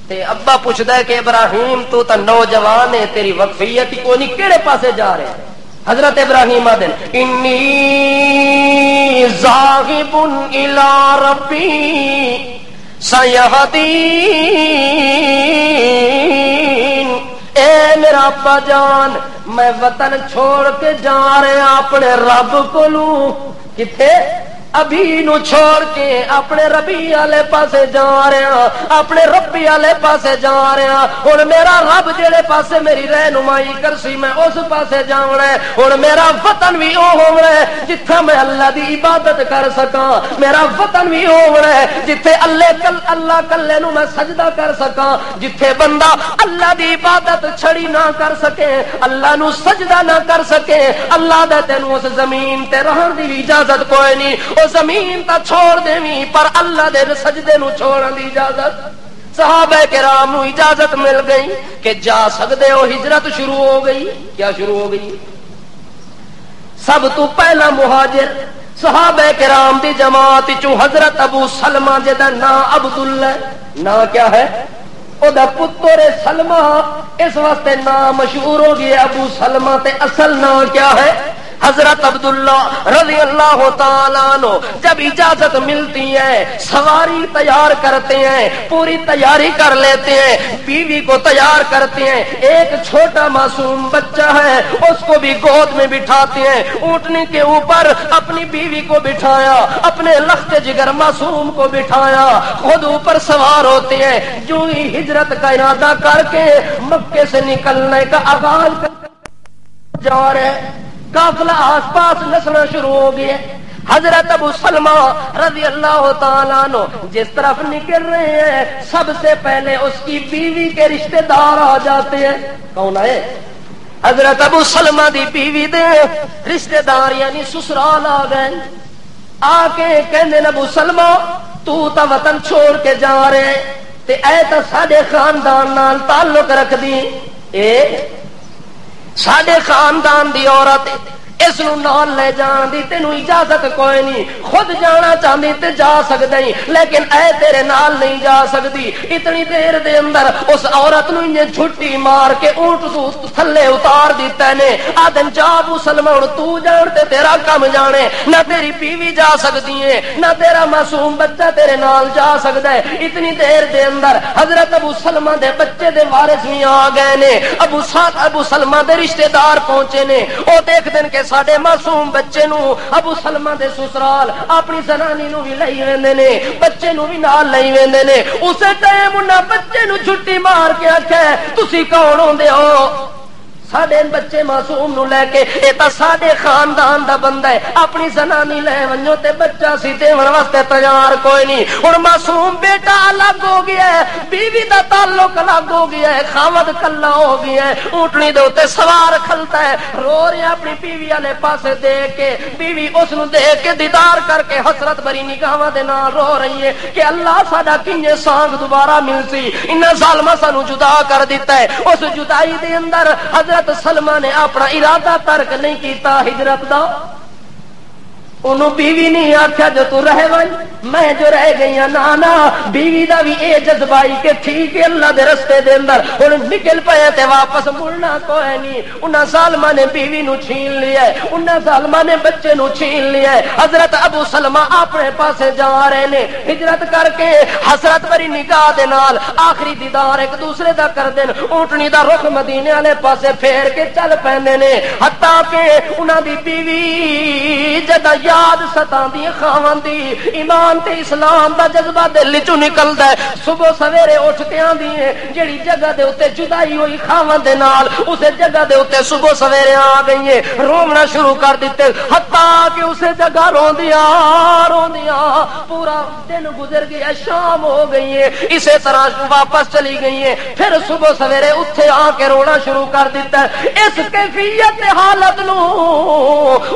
تے ابا پوچھدا ہے کہ ابراہیم تو تا نوجوان ہے, تیری وقفیت ہی کوئی نہیں, کیڑے پاسے جا رہے ہیں؟ حضرت ابراہیم آدن انی ذاہب الی ربی سیہدین, اے میرا ابا جان میں وطن چھوڑ کے جا رہے ہیں اپنے رب کو لوں. کتنے ابھی نو چھوڑ کے اپنے ربی والے پاسے جا رہے ہیں, اپنے ربی والے پاسے جا رہے ہیں. ہن میرا رب جڑے پاسے میری رہنمائی کرسی میں اس پاسے جانا ہے. ہن میرا وطن بھی او ہونا ہے جتھے میں اللہ دی عبادت کر سکاں, میرا وطن بھی او ہونا ہے جتھے اللہ کلے نو میں سجدہ کر سکاں, جتھے بندہ اللہ دی عبادت چھڑی نہ کر سکے, اللہ نو سجدہ نہ کر سکے. اللہ دے تینوں اس زمین تے رہن دی اجازت کوئی نہیں, زمین تا چھوڑ دیویں پر اللہ دے سجدے نو چھوڑن دی اجازت. صحابہ کرام نو اجازت مل گئی کہ جا سکدے ہو. ہجرت شروع ہو گئی. کیا شروع ہو گئی؟ سب تو پہلا مہاجر صحابہ کرام دی جماعت چوں حضرت ابو سلمہ جدا نام عبداللہ, نام کیا ہے او دا پتر سلمہ, اس واسطے نام مشہور ہو گیا ابو سلمہ. تے اصل نام کیا ہے؟ حضرت عبداللہ رضی اللہ تعالیٰ عنہ. جب اجازت ملتی ہے سواری تیار کرتے ہیں, پوری تیاری کر لیتے ہیں, بیوی کو تیار کرتے ہیں. ایک چھوٹا معصوم بچہ ہے اس کو بھی گود میں بٹھاتے ہیں, اونٹنی کے اوپر اپنی بیوی کو بٹھایا, اپنے لخت جگر معصوم کو بٹھایا, خود اوپر سوار ہوتے ہیں. جو ہی ہجرت کا ارادہ کر کے مکے سے نکلنے کا آغاز جا رہے, قافلہ آس پاس نسنا شروع ہو گئے. حضرت ابو سلمہ رضی اللہ تعالیٰ عنہ جس طرف نکل رہے ہیں سب سے پہلے اس کی بیوی کے رشتہ دار آ جاتے ہیں. کون آئے؟ حضرت ابو سلمہ دی بیوی دے رشتہ دار یعنی سسرال آ گئے، آ کے کہندے ابو سلمہ تو تا وطن چھوڑ کے جا رہے تے اے تا ساڈے خاندان نال تعلق رکھ دی، اے ساڈے خاندان دی عورت اس نو نال لے جان دی تینوں اجازت کوئی نہیں، خود جانا چاہندی تے جا سکدی لیکن اے تیرے نال نہیں جا سکدی۔ اتنی دیر دے اندر اس عورت نو انہیں جھٹی مار کے اونٹ تو تھلے اتار دیتا نے، آدن جا ابو سلمہ ہن تو جان تے تیرا کم جانے، نہ تیری بیوی جا سکدی ہے نہ تیرا معصوم بچہ تیرے نال جا سکدا ہے۔ اتنی دیر دے اندر حضرت ابو سلمہ دے بچے دے وارث بھی آ گئے نے، ابو سلمہ دے رشتہ دار پہنچے نے، او دیکھ دن کے ساڈے معصوم بچے نو ابو سلمہ دے سسرال اپنی زنانی نو بھی لئی ویندے نے، بچے نو بھی نال لئی ویندے نے۔ اسے ٹائم انہاں بچے نو چھٹی مار کے آکھیا تسی کون ہوندے ہو؟ ساڈے بچے معصوم نو لے کے اے تا ساڈے خاندان دا بندہ ہے، اپنی زنانی لے ونجو تے بچہ سی دیون واسطے تیار کوئی نہیں۔ ہن معصوم بیٹا الگ ہو گیا ہے، بیوی دا تعلق الگ ہو گیا ہے، خاوند کلا ہو گیا ہے، اونٹنی دے اوتے سوار کھلتا ہے، رو رہا اپنی بیوی والے پاسے دیکھ کے، بیوی اس نو دیکھ کے دیدار کر کے حسرت بھری نگاہاں دے نال رو رہی ہے کہ اللہ ساڈا کینے سانگ دوبارہ مل سی، انہاں ظالماں سانو جدا کر دیتا ہے۔ اس جدائی دے اندر حضرت سلمہ نے اپنا ارادہ ترک نہیں کیتا ہجرت دا، انہوں بیوی نہیں آکھیا جو تو رہ ون میں جو رہ گئی ہاں، نانا بیوی دا بھی اے جذبائی کہ ٹھیک ہے اللہ دے رستے دے اندر ہن نکل پئے تے واپس مڑنا کوئی نہیں۔ انہاں ظالماں نے بیوی نو چھین لیا ہے، انہاں ظالماں نے بچے نو چھین لیا ہے۔ حضرت ابو سلمہ اپنے پاسے جا رہے نے ہجرت کر کے، حسرت بھری نگاہ دے نال آخری دیدار ایک دوسرے دا کر دین، اونٹنی دا رخ مدینے والے پاسے پھیر کے چل پیندے نے، حتیٰ کہ انہاں دی بیوی جدا یاد ستاندی خاوندی ایمان تے اسلام دا جذبہ دل چوں نکلدا ہے، صبح سویرے اٹھ کے آندی ہے جڑی جگہ دے اوتے جدائی ہوئی خاوند دے نال اسے جگہ دے اوتے صبح سویرے آ گئی ہے، رونا شروع کر دیتے، حتیٰ کہ اسے جگہ روندیاں پورا دن گزر گیا، شام ہو گئی ہے، اسی طرح واپس چلی گئی ہے، پھر صبح سویرے اتھے آ کے رونا شروع کر دیتا ہے۔ اس کیفیت حالت نو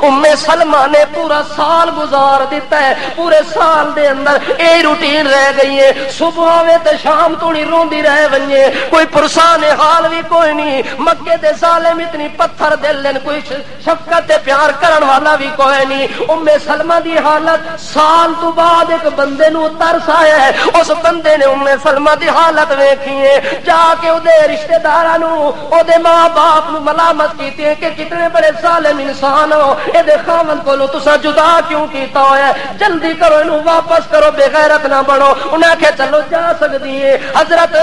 ام سلمہ نے پورا سال گزار دیتا ہے، پورے سال دے اندر اے روٹین رہ گئی ہے، صبح آوے تے شام تونی روندی رہ ونجے، کوئی پرسان حال بھی کوئی نہیں، مکے دے ظالم اتنی پتھر دل لین، کوئی شفقت تے پیار کرن والا بھی کوئی نہیں۔ ام سلمہ دی حالت سال تو بعد ایک بندے نو ترس آیا ہے، اس بندے نے ام سلمہ دی حالت ویکھی ہے، جا کے او دے رشتہ داراں نو او دے ماں باپ نو ملامت کیتی ہے کہ کتنے بڑے ظالم انسان ہو، اے دے خاوند کولو تساں جدا کیوں کیتا ہوا ہے، جلدی کرو انہوں واپس کرو، بے غیرت نہ بنو۔ انہیں کہ چلو جا سکتی ہے۔ حضرت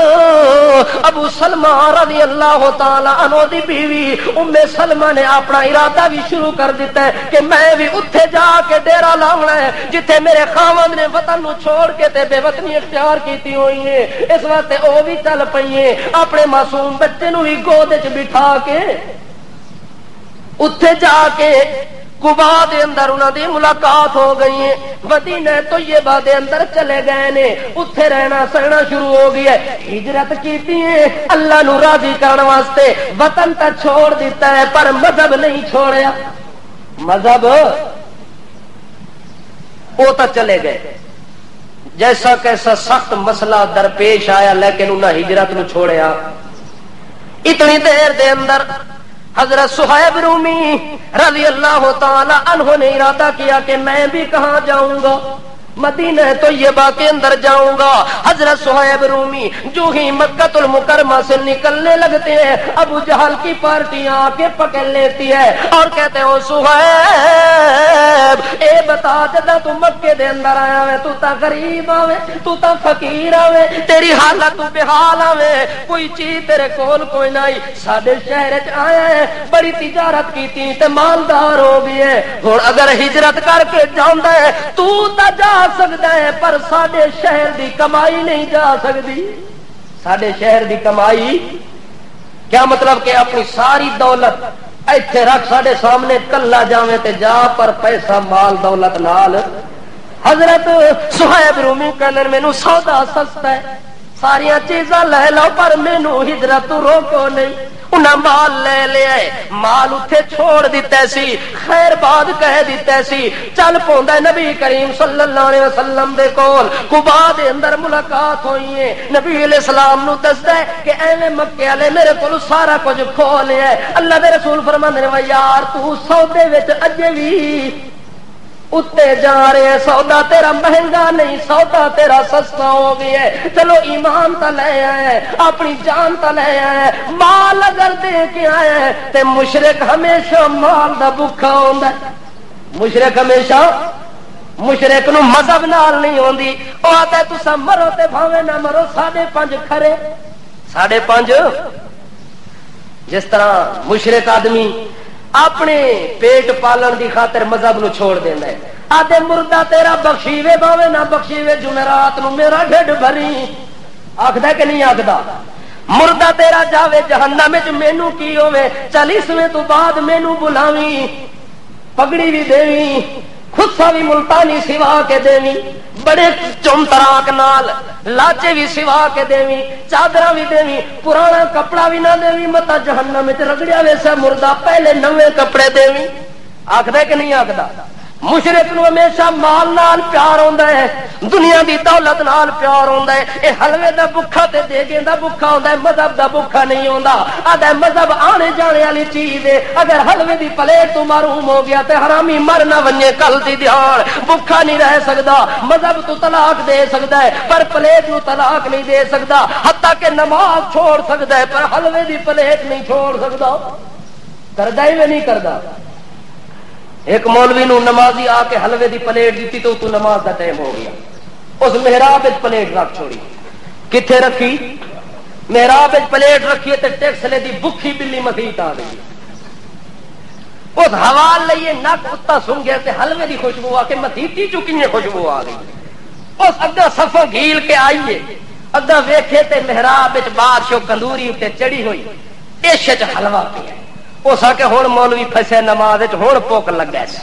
ابو سلمہ رضی اللہ تعالی عنہ دی بیوی ام سلمہ نے اپنا ارادہ بھی شروع کر دیتا ہے کہ میں بھی اتھے جا کے ڈیرا لاونا ہے جتھے میرے خاوند نے وطن نو چھوڑ کے تے بے وطنی اختیار کیتی ہوئی ہے، اس واسطے او بھی چل پئی ہے، اپنے معصوم بچے نو بھی گود وچ بٹھا کے اتھے جا کے قبا دے اندر انہاں دی ملاقات ہو گئی ہے، مدینہ طیبہ دے اندر چلے گئے نے، اتھے رہنا سہنا شروع ہو گیا ہے، ہجرت کیتی ہے اللہ نو راضی کرن واسطے، وطن تا چھوڑ دیتا ہے پر مذہب نہیں چھوڑیا، مذہب وہ تا چلے گئے، جیسا کیسا سخت مسئلہ درپیش آیا لیکن انہاں ہجرت نو چھوڑیا۔ اتنی دیر دے اندر حضرت صہیب رومی رضی اللہ تعالی عنہ نے ارادہ کیا کہ میں بھی کہاں جاؤں گا، مدینہ طیبہ کے اندر جاؤں گا۔ حضرت صہیب رومی جو ہی مکہ المکرمہ سے نکلنے لگتے ہیں، ابو جہل کی پارٹی آ کے پکڑ لیتی ہے اور کہتے ہیں صہیب اے بتا جدا تو مکے دے اندر آیا ہے، تو تا غریب آوے، تو تا فقیر آوے، تیری حالت تو بحال آوے، کوئی چیز تیرے کول کوئی نہیں، ساڈے شہر وچ آیا ہے، بڑی تجارت کیتی تے مالدار ہو گئی ہے، ہن اگر ہجرت کر کے جاندا ہے تو تا جا سکتا ہے پر ساڈے شہر دی کمائی نہیں جا سکتی۔ ساڈے شہر دی کمائی کیا مطلب کہ اپنی ساری دولت ایتھے رکھ ساڈے سامنے کلا جاویں تے جا پر پیسہ مال دولت نال۔ حضرت صہیب رومی کہندے مینوں سودا سستا ہے، ساریا چیزاں لے لو پر مینو ہجرت روکو نہیں. انہیں مال لے لیا، مال اتھے چھوڑ دیتا سی، خیر باد کہہ دیتا سی، چل پوندا نبی کریم صلی اللہ علیہ وسلم دے کول. قباء دے اندر ملاقات ہوئی ہے، نبی علیہ السلام نو دسدا ہے کہ ایویں مکے والے میرے کول سارا کچھ کھو لیا ہے. اللہ دے رسول فرماندے نے یار تو سودے وچ اجے وی اتے جا رہے ہیں، سودا تیرا مہنگا نہیں، سودا تیرا سستا ہو گیا ہے. چلو ایمان تا لے آئے، اپنی جان تا لے آئے، مال اگر دے کے آئے تے مشرک ہمیشہ مال دا بھوکا ہوندا ہے. مشرک ہمیشہ مشرک نو مذہب نال نہیں ہوندی، او آتا ہے تسا مرو تے بھاوے نہ مرو 5.5 کھرے 5.5. جس طرح مشرک آدمی اپنے پیٹ پالن دی خاطر مذہب نو چھوڑ دینا ہے. آدھے مردہ تیرا بخشیوے باوے نہ بخشیوے جمعرات نو میرا ڈھڈ بھری آکھدا کہ نہیں آکھدا. مردہ تیرا جاوے جہنم وچ مینوں کی ہوے 40ویں تو بعد مینوں بلاویں، پگڑی بھی دیویں، خصا بھی ملتانی سوا کے دیویں، بڑے چمتراک نال لاچے بھی سوا کے دیویں، چادر بھی دیویں، پرانا کپڑا بھی نہ دیویں، متا جہنم وچ رگڑیا ویسا مردہ پہلے نویں کپڑے دیویں. آکھدا کہ نہیں آکھدا. مشرک نو ہمیشہ مال نال پیار ہوندا ہے، دنیا دی دولت نال پیار ہوندا ہے. اے حلوے دا بھکھا تے دیگے دا بھکھا ہوندا ہے، مذہب دا بھکھا نہیں ہوندا. آدا مذہب آنے جانے والی چیز ہے، اگر حلوے دی پلیٹ تو محروم ہو گیا تے حرامی مر نہ ونجے کل دی دیہاڑ بھکھا نہیں رہ سکدا. مذہب تو طلاق دے سکدا ہے پر پلیٹ نو طلاق نہیں دے سکدا، حتیٰ کہ نماز چھوڑ سکدا ہے پر حلوے دی پلیٹ نہیں چھوڑ سکدا. کردا ہی نہیں کردا. ایک مولوی نو نمازی آ کے حلوے دی پلیٹ دیتی تو نماز دا ٹائم ہو گیا، اس محراب وچ پلیٹ رکھ چھوڑی. کتھے رکھی؟ محراب وچ پلیٹ رکھی تے ٹیکس لے دی بکھی بلی مسیت آ گئی. اس حوال لئیے نک کتا سن گیا تے حلوے دی خوشبو آ کے مسیتی چکی خوشبو آ گئی. اس اگا صفوں گھیل کے آئیے، اگا ویکھے تے محراب وچ بادشاہ کندوری تے چڑھی ہوئی، ڈش وچ حلوہ پیا. اس آ کے ہوں مولوی پھسے نماز ہوں پوک لگا سی.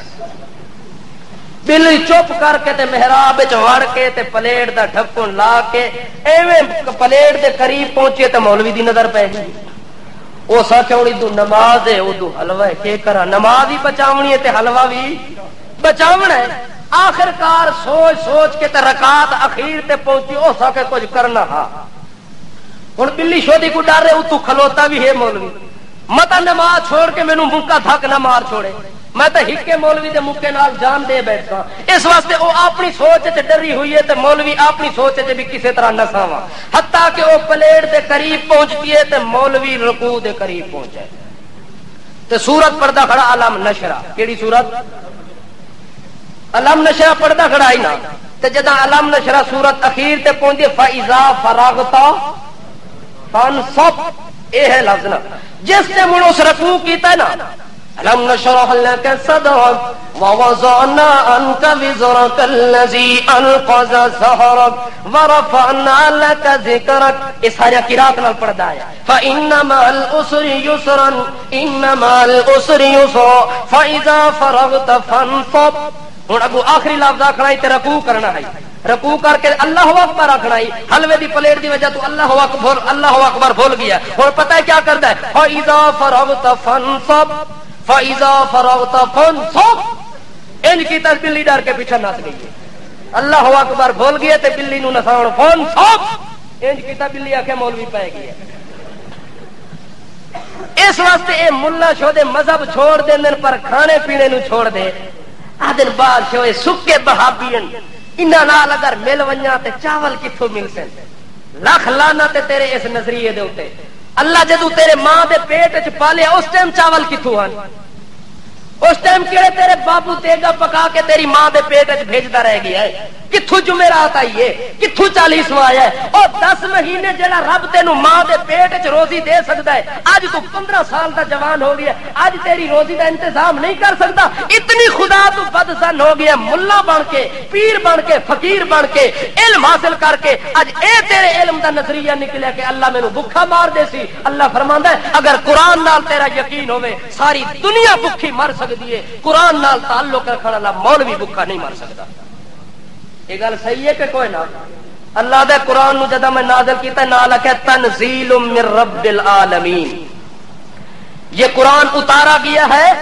بلی چپ کر کے تے محراب وڑ کے تے پلیٹ دا ڈھکن لا کے ایویں پلیٹ دے قریب پہنچے تے مولوی دی نظر پی گئی. اس آ کے ادو نماز ہے ادو حلوہ ہے، کہ کرا نماز ہی بچاونی ہے تے حلوہ بھی بچاونا ہے. آخر کار سوچ سوچ کے تے رکعت اخیر تے پہنچی. اس آ کے کچھ کرنا ہاں ہوں بلی شودی کو ڈر رہے اتو کھلوتا بھی ہے مولوی، متا نماز چھوڑ کے مینوں مکا دھک نہ مار چھوڑے. میں تو ہکے مولوی دے مکے نال جان دے بیٹھا. اس واسطے وہ اپنی سوچ تے ڈری ہوئی ہے تے مولوی اپنی سوچ تے بھی کسی طرح نہ ساواں. حتیٰ کہ وہ پلیٹ دے قریب پہنچتی ہے تے مولوی رکوع دے قریب پہنچے تے سورت پڑھدا کھڑا علم نشرہ. کیڑی سورت؟ علم نشرہ پڑھدا کھڑا ہی نا. تے جداں علم نشرہ سورت اخیر تے پہنچے فاذا فرغت فانصب، اے ہے لفظ نا. جس نے من اس رکوع کیتا ہے نا الم نشرح لك صدرك ووضعنا عنك وزرك الذي انقض ظهرك ورفعنا لك ذكرك. اس سارا قرات نال پڑھدا ہے فان مع العسر يسرا ان مع العسر يسرا فاذا فرغت فانصب. ہن اگو آخری لفظ آکھنا ہے تے رکوع کرنا ہے. رکوع کر کے اللہ اکبر آکھنا ہے. حلوے دی پلیٹ دی وجہ تو اللہ اکبر بھول گیا. اور پتہ ہے کیا کردا ہے؟ فاذا فرغت فانصب فاذا فرغت فانصب. ان کی بلی ڈر کے پیچھے نس گئی. اللہ اکبر بھول گیا تے بلی نو نساؤ فانصب. ان کی بلی آکھے مولوی پے گئی. اس واسطے اے ملا شودے مذہب چھوڑ دے پر کھانے پینے نو چھوڑ دے. آدن بعد شوئے سکے بہابین انہاں نال اگر مل ونجا تے چاول کتھوں مل سن. لکھ لانا تے تیرے اس نظریے دے اوتے. اللہ جدو تیرے ماں دے پیٹ وچ پالیا اس ٹائم چاول کتھوں آن؟ اس ٹائم کیڑے تیرے بابو تیگا پکا کے تیری ماں دے پیٹ وچ بھیجدا رہ گیا ہے؟ کتھوں جمعرات آئی ہے؟ کتھوں 40واں آیا ہے؟ اور 10 مہینے جڑا رب تینوں ماں دے پیٹ وچ روزی دے سکدا ہے، اج تو 15 سال دا جوان ہو گیا، اج تیری روزی دا انتظام نہیں کر سکتا. اتنی خدا تو بدزن ہو گیا. ملا بن کے، پیر بن کے، فقیر بن کے، علم حاصل کر کے اج اے تیرے علم دا نظریہ نکلیا کہ اللہ مینوں بھکھا مار دے سی. اللہ فرماندا ہے اگر قرآن نال تیرا یقین ہوے ساری دنیا بھکھی مر سکتی ہے، قرآن نال تعلق رکھنے والا مولوی بھکھا نہیں مر سکتا. یہ گل صحیح ہے کہ کوئی نہ؟ اللہ دے قرآن نو جدا میں نازل کیتا نال لکھے تنزیل من رب العالمین. یہ قرآن اتارا گیا ہے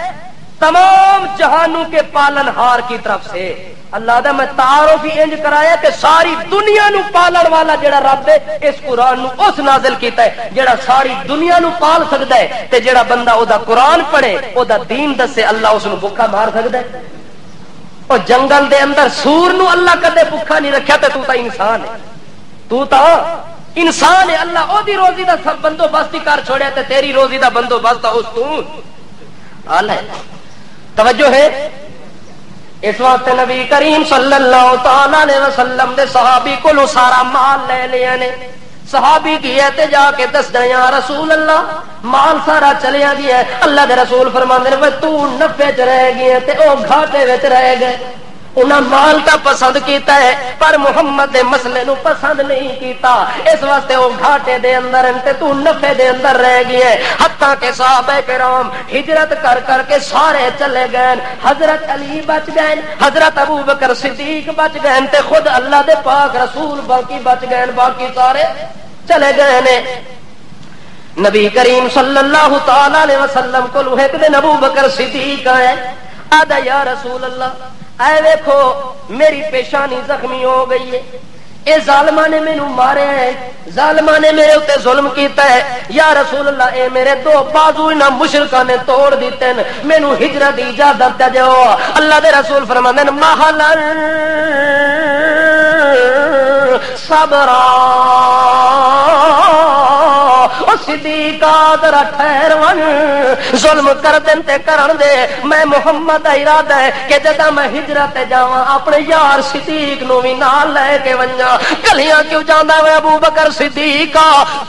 تمام جہانوں کے پالن ہار کی طرف سے. اللہ دا میں تعارف ہی انج کرایا کہ ساری دنیا نو پالن والا جڑا رب ہے اس قرآن نو اس نازل کیتا ہے جڑا ساری دنیا نو پال سکدا ہے. تے جڑا بندہ او دا قرآن پڑھے او دا دین دسے اللہ اس نو بھوکا مار سکدا ہے. اور جنگل دے اندر سور نو اللہ کدے بھوکا نہیں رکھیا تے تو تا انسان ہے. تو تا انسان ہے. اللہ او دی روزی دا سب بندوبست کر چھوڑیا تے تیری روزی دا بندوبست اس تو اللہ ہے. توجہ ہے. اس واسطے نبی کریم صلی اللہ تعالی علیہ وسلم دے صحابی کو سارا مال لے لیا نے. صحابی کی ہے تے جا کے دس دے یا رسول اللہ مال سارا چلیا گیا ہے. اللہ دے رسول فرماندے نے تو نفع چ رہ گئے تے او گھاٹے وچ رہ گئے. انہاں مال تا پسند کیتا ہے پر محمد دے مسئلے نو پسند نہیں کیتا. اس واسطے او گھاٹے دے اندر تے تو نفع دے اندر رہ گئی ہے. حتیٰ کہ صحابہ کرام ہجرت کر کر کے سارے چلے گئے. حضرت علی بچ گئے, حضرت ابو بکر صدیق بچ گئے تے خود اللہ دے پاک رسول باقی بچ گئے, باقی سارے چلے گئے نے. نبی کریم صلی اللہ تعالی علیہ وسلم کو ایک دن ابو بکر صدیق آئے. آدھا یا رسول اللہ اے دیکھو میری پیشانی زخمی ہو گئی ہے, اے ظالمہ نے مینوں مارے ہے, ظالمہ نے میرے اوتے ظلم کیتا ہے. یا رسول اللہ اے میرے دو بازو انہاں مشرکاں نے توڑ دیتے ہیں, مینوں ہجرت دی اجازت دے دیو. اللہ دے رسول فرماندے ہیں محلن صبرا صدیقہ ذرا ٹھہر ون, ظلم کر دین تے کرن دے. میں محمد دا ارادہ ہے کہ جدا میں ہجرت جاواں اپنے یار صدیق نو وی نال لے کے ونجاں. گلیاں کیوں جاندا ہے ابو بکر صدیق؟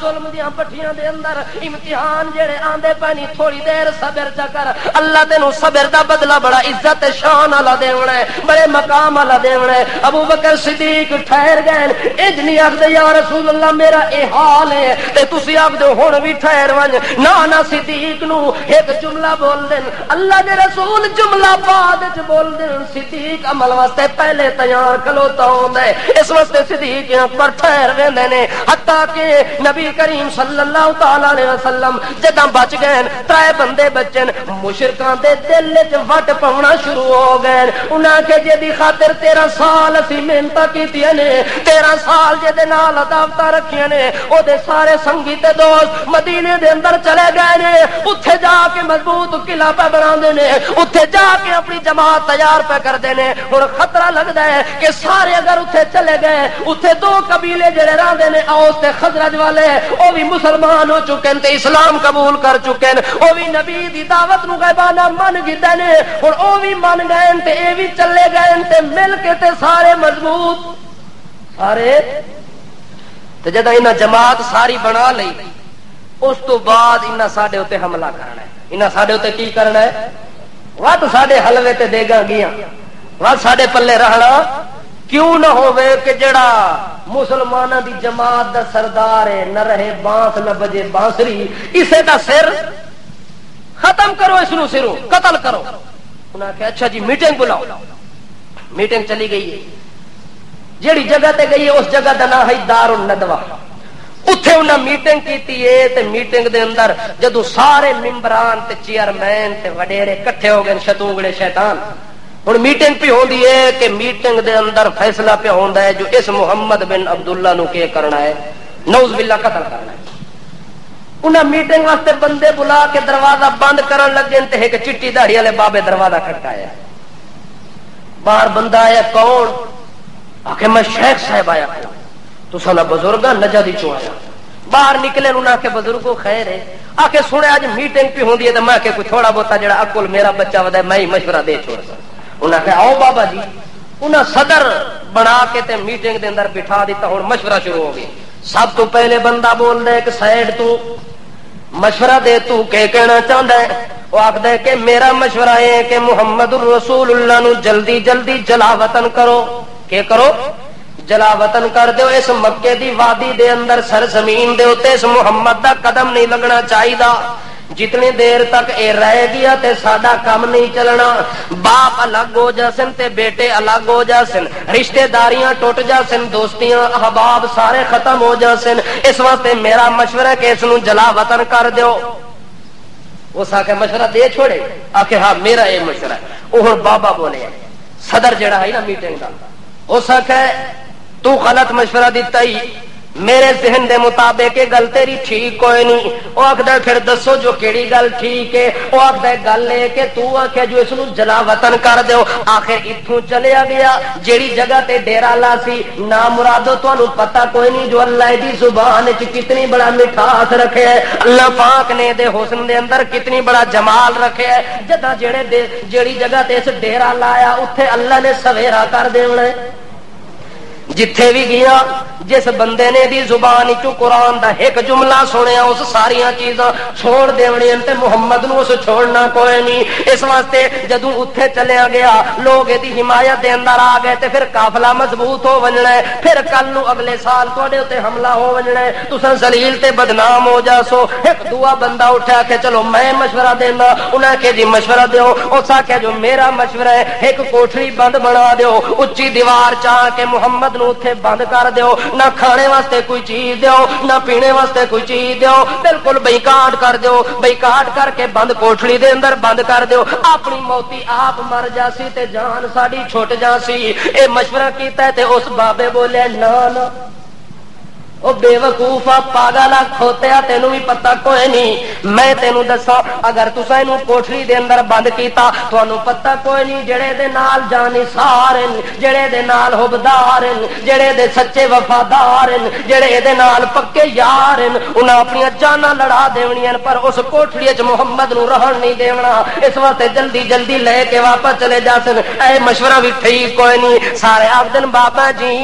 ظلم دیاں پٹھیاں دے اندر امتحان جڑے آندے پانی تھوڑی دیر صبر چا کر. اللہ تینو صبر دا بدلہ بڑا عزت شان والا دیونا ہے, بڑے مقام والا دیونا ہے. ابو بکر صدیق ٹھہر گئے. اج نہیں آکھدے یا رسول اللہ میرا اے حال ہے تے تسی آکھدے ہن بھی ٹھہر ونج. نا صدیق نو ایک جملہ بول دین, اللہ دے رسول جملہ بعد وچ بول دین. صدیق عمل واسطے پہلے تیار کھلوتا ہوندا ہے, اس واسطے صدیق پر ٹھہر ویندے نے. حتیٰ کہ نبی کریم صلی اللہ تعالی علیہ وسلم جداں بچ گئے ترے بندے بچن, مشرکاں دے دل وچ وٹ پاونا شروع ہو گئے. انہاں کہ جدی خاطر 13 سال اسی محنتاں کیتیاں نے, 13 سال جدے نال عداوتاں رکھیاں نے, او دے سارے سنگی تے دوست مدینے دے اندر چلے گئے نے. اتھے جا کے مضبوط قلعہ پہ بناندے نے, اتھے جا کے اپنی جماعت تیار پہ کردے نے. ہن خطرہ لگدا ہے کہ سارے اگر اتھے چلے گئے, اتھے دو قبیلے جڑے رہندے نے اوس تے خزرج والے, او بھی مسلمان ہو چکے ہیں تے اسلام قبول کر چکے ہیں, او بھی نبی دی دعوت نو غیبانہ من گئے نے. ہن او بھی من گئے تے اے بھی چلے گئے تے مل کے تے سارے مضبوط سارے تے جدا انہاں جماعت ساری بنا لئی, اس تو بعد انہاں ساڈے اوتے حملہ کرنا ہے. انہاں ساڈے اوتے کی کرنا ہے؟ وت ساڈے حلوے تے دیگاں گیاں, وت ساڈے پلے رہنا کیوں نہ ہوئے کہ جڑا مسلماناں دی جماعت دا سردار ہے نہ رہے بانس نہ بجے بانسری, اسے دا سر ختم کرو, اس نو سروں قتل کرو. انہاں کہا اچھا جی میٹنگ بلاؤ. میٹنگ چلی گئی ہے, جیڑی جگہ تے گئی ہے اس جگہ دا نام ہے دار الندوہ. اتھے انہاں میٹنگ کیتی ہے تے میٹنگ دے اندر جدو سارے ممبران تے چیئرمین تے وڈیرے کٹھے ہو گئے شتونگڑے شیطان. ہن میٹنگ پہ ہوندی ہے کہ میٹنگ دے اندر فیصلہ پہ ہوندا ہے جو اس محمد بن عبداللہ نو کے کرنا ہے, نعوذ باللہ قتل کرنا ہے. انہاں میٹنگ واسطے بندے بلا کے دروازہ بند کرن لگے تے ایک چٹی داڑھی والے بابے دروازہ کھٹکایا. باہر بندہ آیا, کون؟ آکھے میں شیخ صاحب آیا ہوں, تساں دا بزرگ نجدی چوں آیا. باہر نکلے انہاں کے بزرگوں خیر ہے, آکھے سنے اج میٹنگ پہ ہوندی ہے تے میں کہ کوئی تھوڑا بہتا جڑا عقل میرا بچہ ودا ہے میں ہی مشورہ دے چھوڑ سا. انہاں کہ آؤ بابا جی. انہاں صدر بنا کے تے میٹنگ دے اندر بٹھا دیتا. ہن مشورہ شروع ہو گیا. سب تو پہلے بندہ بول دے کہ سائیڈ تو مشورہ دے, تو کہ کہنا چاہندا ہے؟ وہ آکھدا ہے کہ میرا مشورہ ہے کہ محمد الرسول اللہ نو جلدی جلدی جلا وطن کرو. کہ کرو؟ جلا وطن کر دیو. اس مکے دی وادی دے اندر سرزمین دے اوتے اس محمد دا قدم نہیں لگنا چاہیدا. جتنی دیر تک اے رہ گیا تے ساڈا کام نہیں چلنا. باپ الگ ہو جاسن تے بیٹے الگ ہو جاسن, رشتے داریاں ٹوٹ جاسن, دوستیاں احباب سارے ختم ہو جاسن. اس واسطے میرا مشورہ ہے کہ اس نو جلا وطن کر دیو. اس آ کے مشورہ دے چھوڑے, آ کے ہاں میرا یہ مشورہ ہے. وہ بابا بولے صدر جڑا ہے نا میٹنگ کا, اس آ کے تو غلط مشورہ دیتا ہی, میرے ذہن دے مطابق یہ گل تیری ٹھیک کوئی نہیں. وہ آخر پھر دسو جو کیڑی گل ٹھیک ہے. وہ آخر گل ہے کہ تو آخیا جو اس نو جلا وطن کر دیو. آخر اتوں چلیا گیا جیڑی جگہ تے ڈیرا لا سی نہ مرادو تانوں پتہ کوئی نہیں جو اللہ دی زبان وچ کتنی بڑا مٹھاس رکھے ہے, اللہ پاک نے دے حسن دے اندر کتنی بڑا جمال رکھے ہے. جدا جیڑی جگہ تے اس ڈیرا لایا اتھے اللہ نے سویرا کر دینا ہے. جتھے بھی گیا جس بندے نے دی زبان چو قرآن دا ایک جملہ سنیا اس ساریاں چیزاں چھوڑ دیونیاں تے محمد نو اس چھوڑنا کوئی نہیں. اس واسطے جدوں اتھے چلیا گیا لوگ دی حمایت دے اندر آ گئے تے پھر قافلہ مضبوط ہو ونجنا ہے. پھر کل نو اگلے سال تواڈے تے حملہ ہو ونجنا ہے, تساں ذلیل تے بدنام ہو جاسو. ایک دعا بندہ اٹھا کہ چلو میں مشورہ دینا, انہاں کہ جی مشورہ دیو. اس آکھیا جو میرا مشورہ ہے ایک کوٹھڑی بند بنا دیو, اچھی دیوار چاہ کے محمد اتنے بند کر دیو, نہ کھانے واسطے کوئی چیز دیو نہ پینے واسطے کوئی چیز دیو, بالکل بائیکاٹ کر دیو. بائیکاٹ کر کے بند کوٹھڑی دے اندر بند کر دیو. اپنی موتی آپ مر جاسی تے جان ساڈی چھٹ جاسی. اے مشورہ کیتا ہے تے اس بابے بولے نا نا او بے وقوفا پاگلا کھوتیا تینوں بھی پتہ کوئی نہیں. میں تینوں دساں اگر تساں اینوں کوٹھڑی دے اندر بند کیتا تانوں پتہ کوئی نہیں جڑے دے نال جانثار ہیں, جڑے دے نال حبدار ہیں, جڑے دے سچے وفادار ہیں, جڑے دے نال پکے یار ہیں, انہاں اپنی جاناں لڑا دیونیاں پر اس کوٹھڑی وچ محمد نو رہن نہیں دیونا. اس واسطے جلدی جلدی لے کے واپس چلے جاسن. اے مشورہ بھی ٹھیک کوئی نہیں. سارے آکھدن بابا جی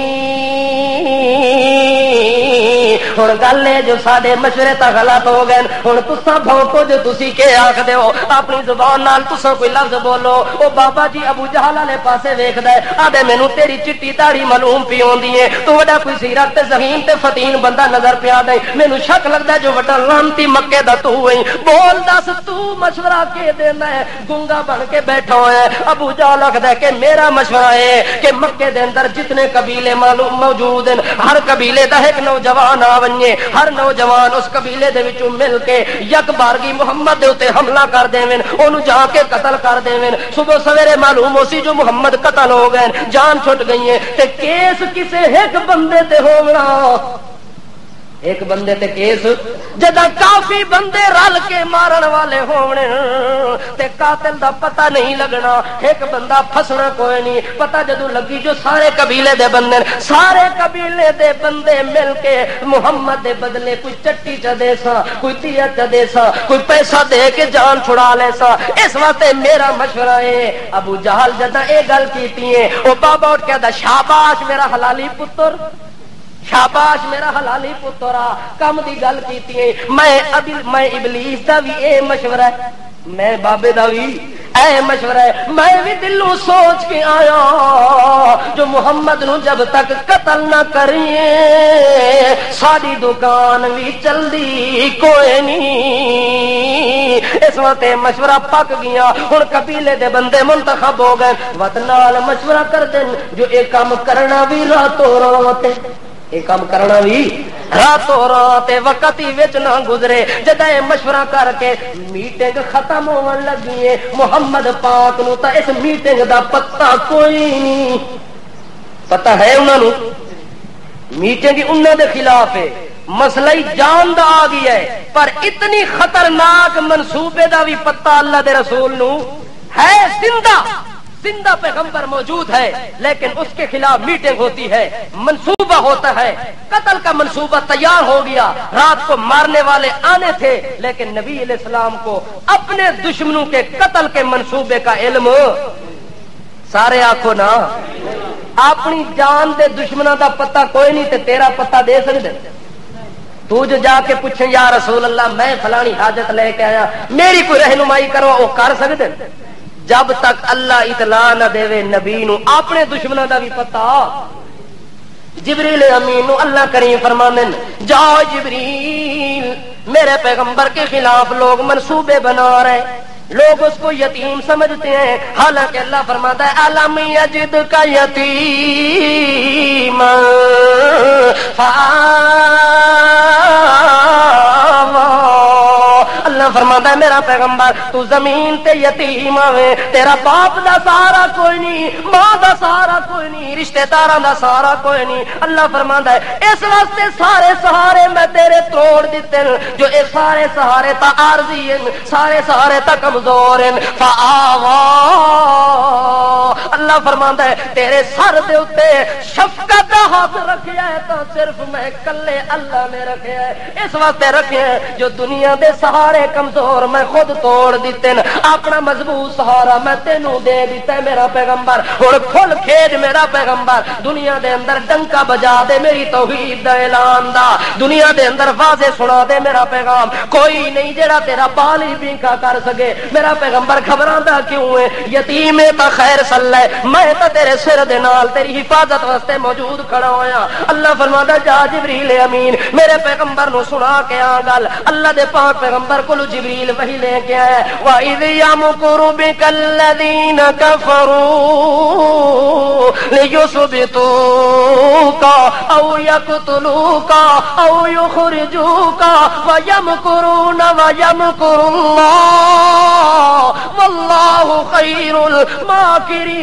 ہن گل ہے جو ساڈے مشورے تا غلط ہو گئے. ہن تساں بھونکو جو تسی کے آکھدے ہو, اپنی زبان نال تساں کوئی لفظ بولو. او بابا جی ابو جہل والے پاسے ویکھدا ہے, آدے مینوں تیری چٹی داڑھی معلوم پی ہوندی ہے, تو وڈا کوئی سیرت تے ذہین تے فتین بندہ نظر پیا دے. مینوں شک لگدا جو وڈا لعنتی مکے دا تو ہے. بول دس تو مشورہ کے دینا ہے, گونگا بن کے بیٹھا ہوا ہے. ابو جہل آکھدا ہے کہ میرا مشورہ ہے کہ مکے دے اندر جتنے قبیلے معلوم موجود ہیں ہر قبیلے دا ایک نوجوان آ ونجے, ہر نوجوان اس قبیلے دے وچوں مل کے یک بارگی محمد دے اوتے حملہ کر دیویں, اونوں جا کے قتل کر دیویں. صبح سویرے معلوم ہو سی جو محمد قتل ہو گئے, جان چھٹ گئی ہے, تے کیس کسے ایک بندے تے ہونا, ایک بندے تے کیس جدا کافی بندے رل کے مارن والے ہونے تے قاتل دا پتہ نہیں لگنا. ایک بندہ پھسنا کوئی نہیں. پتہ جدوں لگی جو سارے قبیلے دے بندے, سارے قبیلے دے بندے مل کے محمد دے بدلے کوئی چٹی چ دے سا, کوئی تیا چ دے سا, کوئی پیسہ دے کے جان چھڑا لے سا. اس واسطے میرا مشورہ ہے, ابو جہل جدا اے گل کیتی ہے او بابا اٹھ کے دا شاباش میرا حلالی پتر, شاباش میرا حلالی پترا, کم دی گل کیتی ہے. میں ابلیس دا بھی اے مشورہ ہے, میں بابے دا بھی اے مشورہ ہے. میں بھی دلوں سوچ کے آیا جو محمد نو جب تک قتل نہ کریے ساری دکان بھی چلدی کوئی نہیں. اس وقت مشورہ پک گیا. ہن قبیلے دے بندے منتخب ہو گئے, وت نال مشورہ کر دین جو اے کام کرنا بھی راتوں رات, یہ کام کرنا بھی راتوں رات وقت ہی وچ نہ گزرے. جدا مشورہ کر کے میٹنگ ختم ہون لگی ہے, محمد پاک نو تا اس میٹنگ دا پتہ کوئی نہیں. پتہ ہے انہاں نو میٹنگ انہاں دے خلاف ہے, مسئلہ جان دا آ گیا ہے, پر اتنی خطرناک منصوبے دا بھی پتہ اللہ دے رسول نو ہے. زندہ پیغمبر موجود ہے لیکن اس کے خلاف میٹنگ ہوتی ہے, منصوبہ ہوتا ہے, قتل کا منصوبہ تیار ہو گیا. رات کو مارنے والے آنے تھے لیکن نبی علیہ السلام کو اپنے دشمنوں کے قتل کے منصوبے کا علم. سارے آنکھوں نا اپنی جان دے دشمنوں دا پتہ کوئی نہیں تے تیرا پتہ دے سکتے. تو جو جا کے پوچھیں یا رسول اللہ میں فلانی حاجت لے کے آیا, میری کوئی رہنمائی کرو, وہ کر سکتے. جب تک اللہ اطلاع نہ دے نبی نو اپنے دشمنوں دا بھی پتہ. جبریل امین نو اللہ کریم فرماندے جاؤ جبریل میرے پیغمبر کے خلاف لوگ منصوبے بنا رہے ہیں، لوگ اس کو یتیم سمجھتے ہیں، حالانکہ اللہ فرماتا ہے الم یجد کا یتیم اللہ فرماتا ہے میرا پیغمبر تو زمین تے یتیم آویں، تیرا باپ دا سہارا کوئی نہیں، ماں دا سہارا کوئی نہیں، رشتہ داراں دا سہارا کوئی نہیں۔ اللہ فرماتا ہے اس واسطے سارے سہارے میں تیرے توڑ دیتے ہیں، جو اے سارے سہارے تا عارضی ہیں، سارے سہارے تا کمزور ہیں، فآوا اللہ فرماتا ہے تیرے سر دے اوتے شفقت دا ہاتھ رکھیا ہے تو صرف میں کلے اللہ نے رکھیا ہے، اس واسطے رکھیا ہے جو دنیا دے سہارے کمزور میں خود توڑ دیتے ہیں، اپنا مضبوط سہارا میں تینوں دے دیتا ہے میرا پیغمبر۔ اور کھل کھیج میرا پیغمبر، دنیا دے اندر ڈنکا بجا دے میری توحید دا اعلان دا، دنیا دے اندر واضح سنا دے میرا پیغام، کوئی نہیں جڑا تیرا بال ہی بینکا کر سکے۔ میرا پیغمبر گھبراندا کیوں ہے؟ یتیم تا خیر صلی میں تا تیرے سر دے نال تیری حفاظت واسطے موجود کھڑا ہویا۔ اللہ فرماتا جا جبریل امین میرے پیغمبر نو سنا کے آ گل، اللہ دے پاک پیغمبر کو جبریل وحی لے کے آیا، وَإِذْ يَمْكُرُ بِكَ الَّذِينَ كَفَرُوا لِيُثْبِتُوكَ أَوْ يَقْتُلُوكَ أَوْ يُخْرِجُوكَ وَيَمْكُرُونَ وَيَمْكُرُ اللَّهُ وَاللَّهُ خَيْرُ الْمَاكِرِينَ۔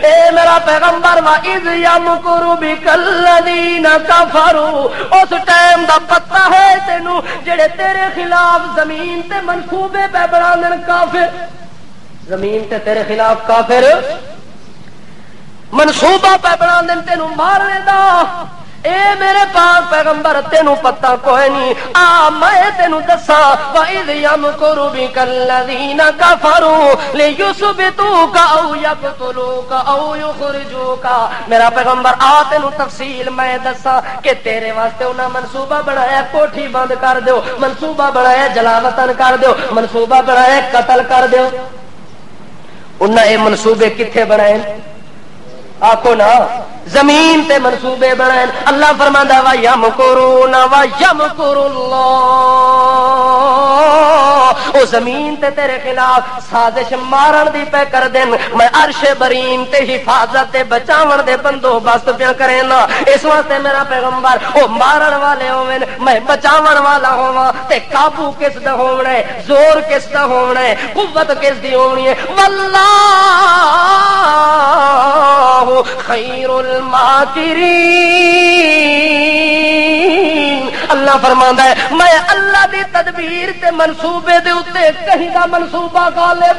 اے میرا پیغمبر وَإِذْ يَمْكُرُ بِكَ الَّذِينَ كَفَرُوا اس ٹائم دا پتہ ہے تینوں جڑے تیرے خلاف زمین تے منصوبے پہ بناندن کافر، زمین تے تیرے خلاف کافر منصوبہ پہ بناندن تینوں مارنے دا۔ اے میرے پاک پیغمبر تینوں پتہ کوئی نہیں، آ میں تینوں دساں وَإِذْ يَمْكُرُ بِكَ الَّذِينَ كَفَرُوا لِيُثْبِتُوكَ أَوْ يَقْتُلُوكَ أَوْ يُخْرِجُوكَ میرا پیغمبر آ تینوں تفصیل میں دساں کہ تیرے واسطے انہاں منصوبہ بنایا کوٹھی بند کر دیو، منصوبہ بنایا جلاوطن کر دیو، منصوبہ بنایا قتل کر دیو۔ انہاں اے منصوبے کتھے بنائے؟ آکو نا زمین تے منصوبے بنائیں۔ اللہ فرماندا وا یمکرون و یمکر اللہ، او زمین تے تیرے خلاف سازش مارن دی پہ کر دین، میں عرش برین تے حفاظت تے بچاون دے بندوبست پیا کرینا۔ اس واسطے میرا پیغمبر او مارن والے ہوویں، میں بچاون والا ہوواں، تے قابو کس دا ہونا ہے، زور کس دا ہونا ہے، قوت کس دی ہونی ہے، واللہ خیر الماکرین۔ اللہ فرماندا ہے میں اللہ دی تدبیر تے منصوبے دے اوتے کہیں دا منصوبہ غالب۔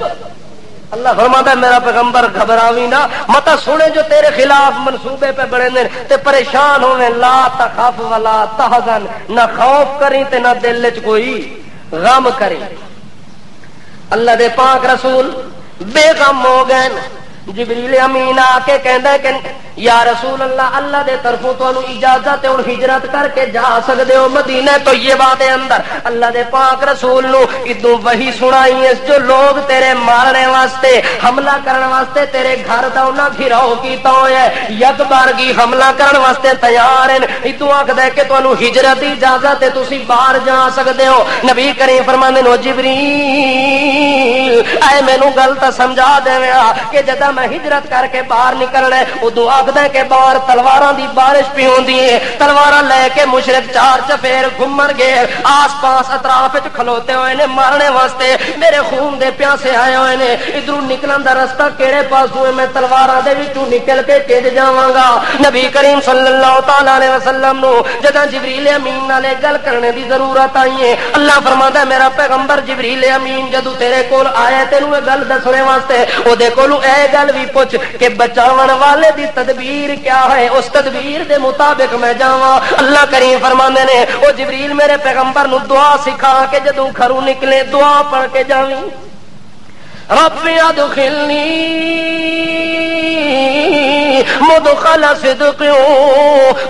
اللہ فرماتا ہے میرا پیغمبر گھبراوی نہ، متا سنے جو تیرے خلاف منصوبے پہ بڑے نے تے پریشان ہوئے، لا تخف ولا تحزن، نہ خوف کریں تے نہ دل وچ کوئی غم کریں۔ اللہ دے پاک رسول بے غم ہو گئے۔ جبریل امین آ کے کہندا ہے کہ یا رسول اللہ، اللہ دے طرفوں تانوں اجازت ہے ہن ہجرت کر کے جا سکدے ہو مدینہ طیبہ دے اندر۔ اللہ دے پاک رسول نو ادوں وحی سنائی ہے جو لوگ تیرے مارنے واسطے حملہ کرن واسطے تیرے گھر دا انہاں گھراؤ کیتا ہویا ہے، یک بارگی حملہ کرن واسطے تیار ہیں، ادوں آکھدا ہے کہ تانوں ہجرت دی اجازت ہے، تسی باہر جا سکدے ہو۔ نبی کریم فرماندے نو جبریل اے مینوں گل تے سمجھا دیویں کہ جدا میں ہجرت کر کے باہر نکلنا ہے، ادو آخد ہے کہ باہر تلواراں دی بارش پی ہوندی ہے، تلواراں لے کے مشرک چار چفیر گھومن گے، آس پاس اطراف وچ کھلوتے ہوئے نے مارنے واسطے، میرے خون دے پیاسے آئے ہوئے نے، ادھروں نکلن دا رستہ کیڑے پاسوں ہے، میں تلواراں دے وچوں نکل کے کج جاواں گا۔ نبی کریم صلی اللہ تعالی علیہ وسلم نو جداں جبریل امین نال گل کرنے دی ضرورت آئی ہے، اللہ فرماتا ہے میرا پیغمبر جبریل امین جدوں تیرے کول آیا تینوں یہ گل دسنے واسطے، او دے کولوں اے گل بھی پوچھ کہ بچاون والے دی تدبیر کیا ہے، اس تدبیر دے مطابق میں جاواں۔ اللہ کریم فرماندے نے او جبریل میرے پیغمبر نو دعا سکھا کے جدوں گھروں نکلے دعا پڑھ کے جاویں، رب ادخلنی مدخل صدق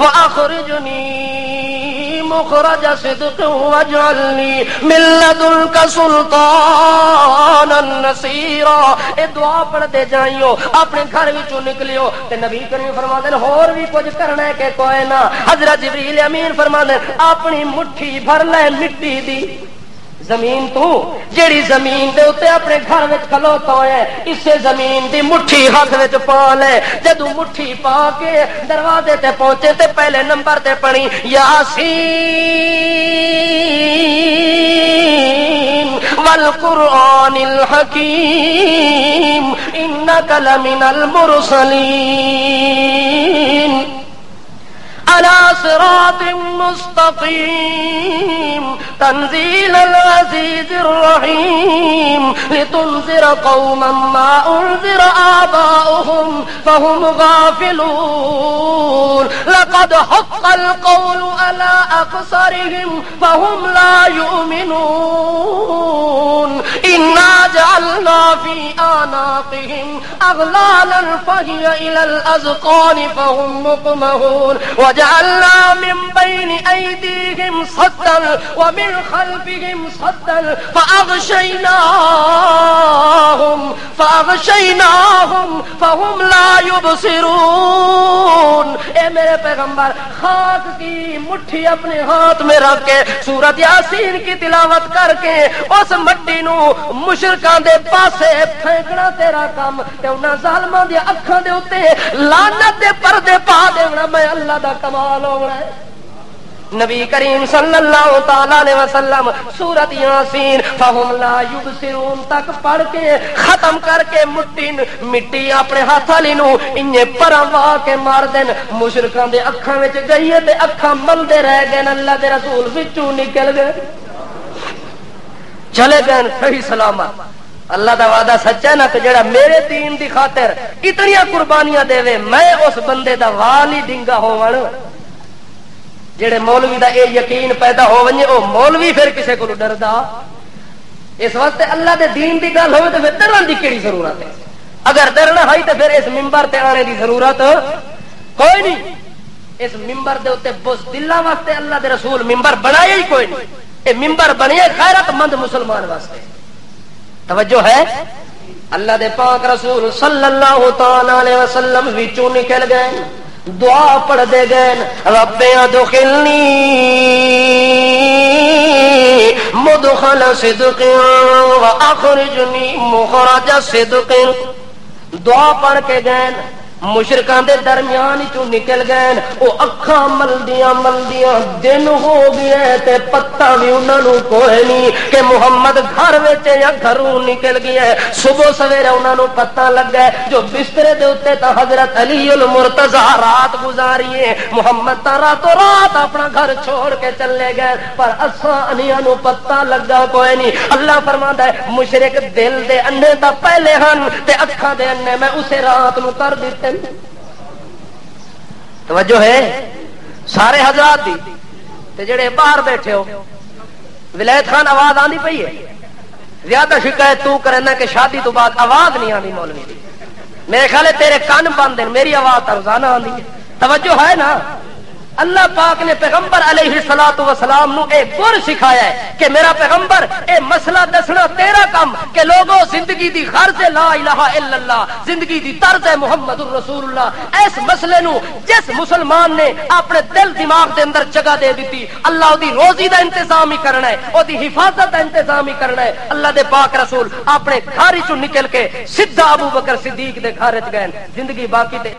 واخرجنی مخرج صدق واجعلنی من لدنک سلطانا نصیرا. اے دعا پڑھتے جائیو اپنے گھر وچوں نکلیو. تے نبی کریم فرماندے نے ہور بھی کچھ کرنا ہے کہ کوئی نہ. حضرت جبریل امین فرماندے اپنی مٹھی بھر لے مٹی دی زمین تو جیڑی زمین دے اوتے اپنے گھر وچ کھلوتا ہے اسے زمین دی مٹھی ہاتھ وچ پا لے. جدوں مٹھی پا کے دروازے تے پہنچے تے پہلے نمبر تے پڑھی یاسین والقرآن الحکیم انک لمن المرسلین على صراط مستقيم تنزيل العزيز الرحيم لتنذر قوما ما أنذر آباؤهم فهم غافلون لقد حق القول على أكثرهم فهم لا يؤمنون إنا جعلنا في أعناقهم أغلالا فهي إلى الأذقان فهم مقمحون وجعلنا من بين أيديهم سدا ومن خلفهم سدا فأغشيناهم فهم لا يبصرون. اے میرے پیغمبر خاک کی مٹھی اپنے ہاتھ میں رکھ کے سورۃ یاسین کی تلاوت کر کے اس مٹی نو مشرکاں دے پاسے پھینکنا تیرا کام تے انہاں ظالماں دی اکھاں دے اوتے لعنت دے پردے پا دینا میں اللہ دا کمال ہونا ہے. نبی کریم صلی اللہ تعالی علیہ وسلم سورۃ یاسین فہم لا یبصرون تک پڑھ کے ختم کر کے مٹی اپنے ہاتھ والی نو انجے پراں وا کے مار دین. مشرکاں دے اکھاں وچ گئی تے اکھاں ملدے رہ گئے. اللہ دے رسول وچوں نکل گئے چلے گئے صحیح سلامت. اللہ دا وعدہ سچا ہے نا کہ جڑا میرے دین دی خاطر اتنی قربانیاں دے میں اس بندے دا والی ڈنگا ہوون. جڑے مولوی دا اے یقین پیدا ہو ونجے او مولوی پھر کسے کو ڈردا. اس واسطے اللہ دے دین دی گل ہوے تے پھر ڈرن دی کیڑی ضرورت ہے. اگر ڈرنا ہے تے پھر اس منبر تے آنے دی ضرورت کوئی نہیں. اس ممبر دے اوتے بزدلاں واسطے اللہ دے رسول ممبر بنایا ہی کوئی نہیں. اے ممبر بنیا غیرت مند مسلمان واسطے. توجہ ہے. اللہ دے پاک رسول صلی اللہ تعالی علیہ وسلم وچوں نکل گئے دعا پڑھ دے گئے رب ادخلنی مدخل صدق واخرجنی مخرج صدق. دعا پڑھ کے گئے مشرکاں دے درمیان چوں نکل گئے. او اکھاں ملدیاں ملدیاں دن ہو گئے تے پتہ بھی انہاں نوں کوئی نہیں کہ محمد گھر وچ یا گھروں نکل گیا. صبح سویرے انہاں نوں پتہ لگ گیا جو بسترے دے اوتے تا حضرت علی المرتضی رات گزاری ہے. محمد تا راتوں رات اپنا گھر چھوڑ کے چلے گئے پر اساں انہاں نوں پتہ لگا کوئی نہیں. اللہ فرماندا ہے مشرک دل دے انے دا پہلے ہن تے اکھاں دے انے میں اسے رات نوں کر دتے. توجہ ہے سارے حضرات دی تے جڑے باہر بیٹھے ہو ولایت خان آواز آندی پئی ہے. زیادہ شکایت تو کرنا کہ شادی تو بعد آواز نہیں آندی مولوی دی. میرے خیال ہے تیرے کان بند ہیں میری آواز تو روزانہ آندی ہے. توجہ ہے نا. اللہ پاک نے پیغمبر علیہ الصلوۃ والسلام نو ایک گر سکھایا ہے کہ میرا پیغمبر اے مسئلہ دسنا تیرا کام کہ لوگوں زندگی دی غرض لا الہ الا اللہ زندگی دی طرز ہے محمد الرسول اللہ. اس مسئلے نو جس مسلمان نے اپنے دل دماغ دے اندر جگہ دے دیتی اللہ دی روزی دا انتظام ہی کرنا ہے او دی حفاظت دا انتظام ہی کرنا ہے. اللہ دے پاک رسول اپنے گھر چوں نکل کے سیدھا ابو بکر صدیق دے گھر وچ گئے. زندگی باقی تے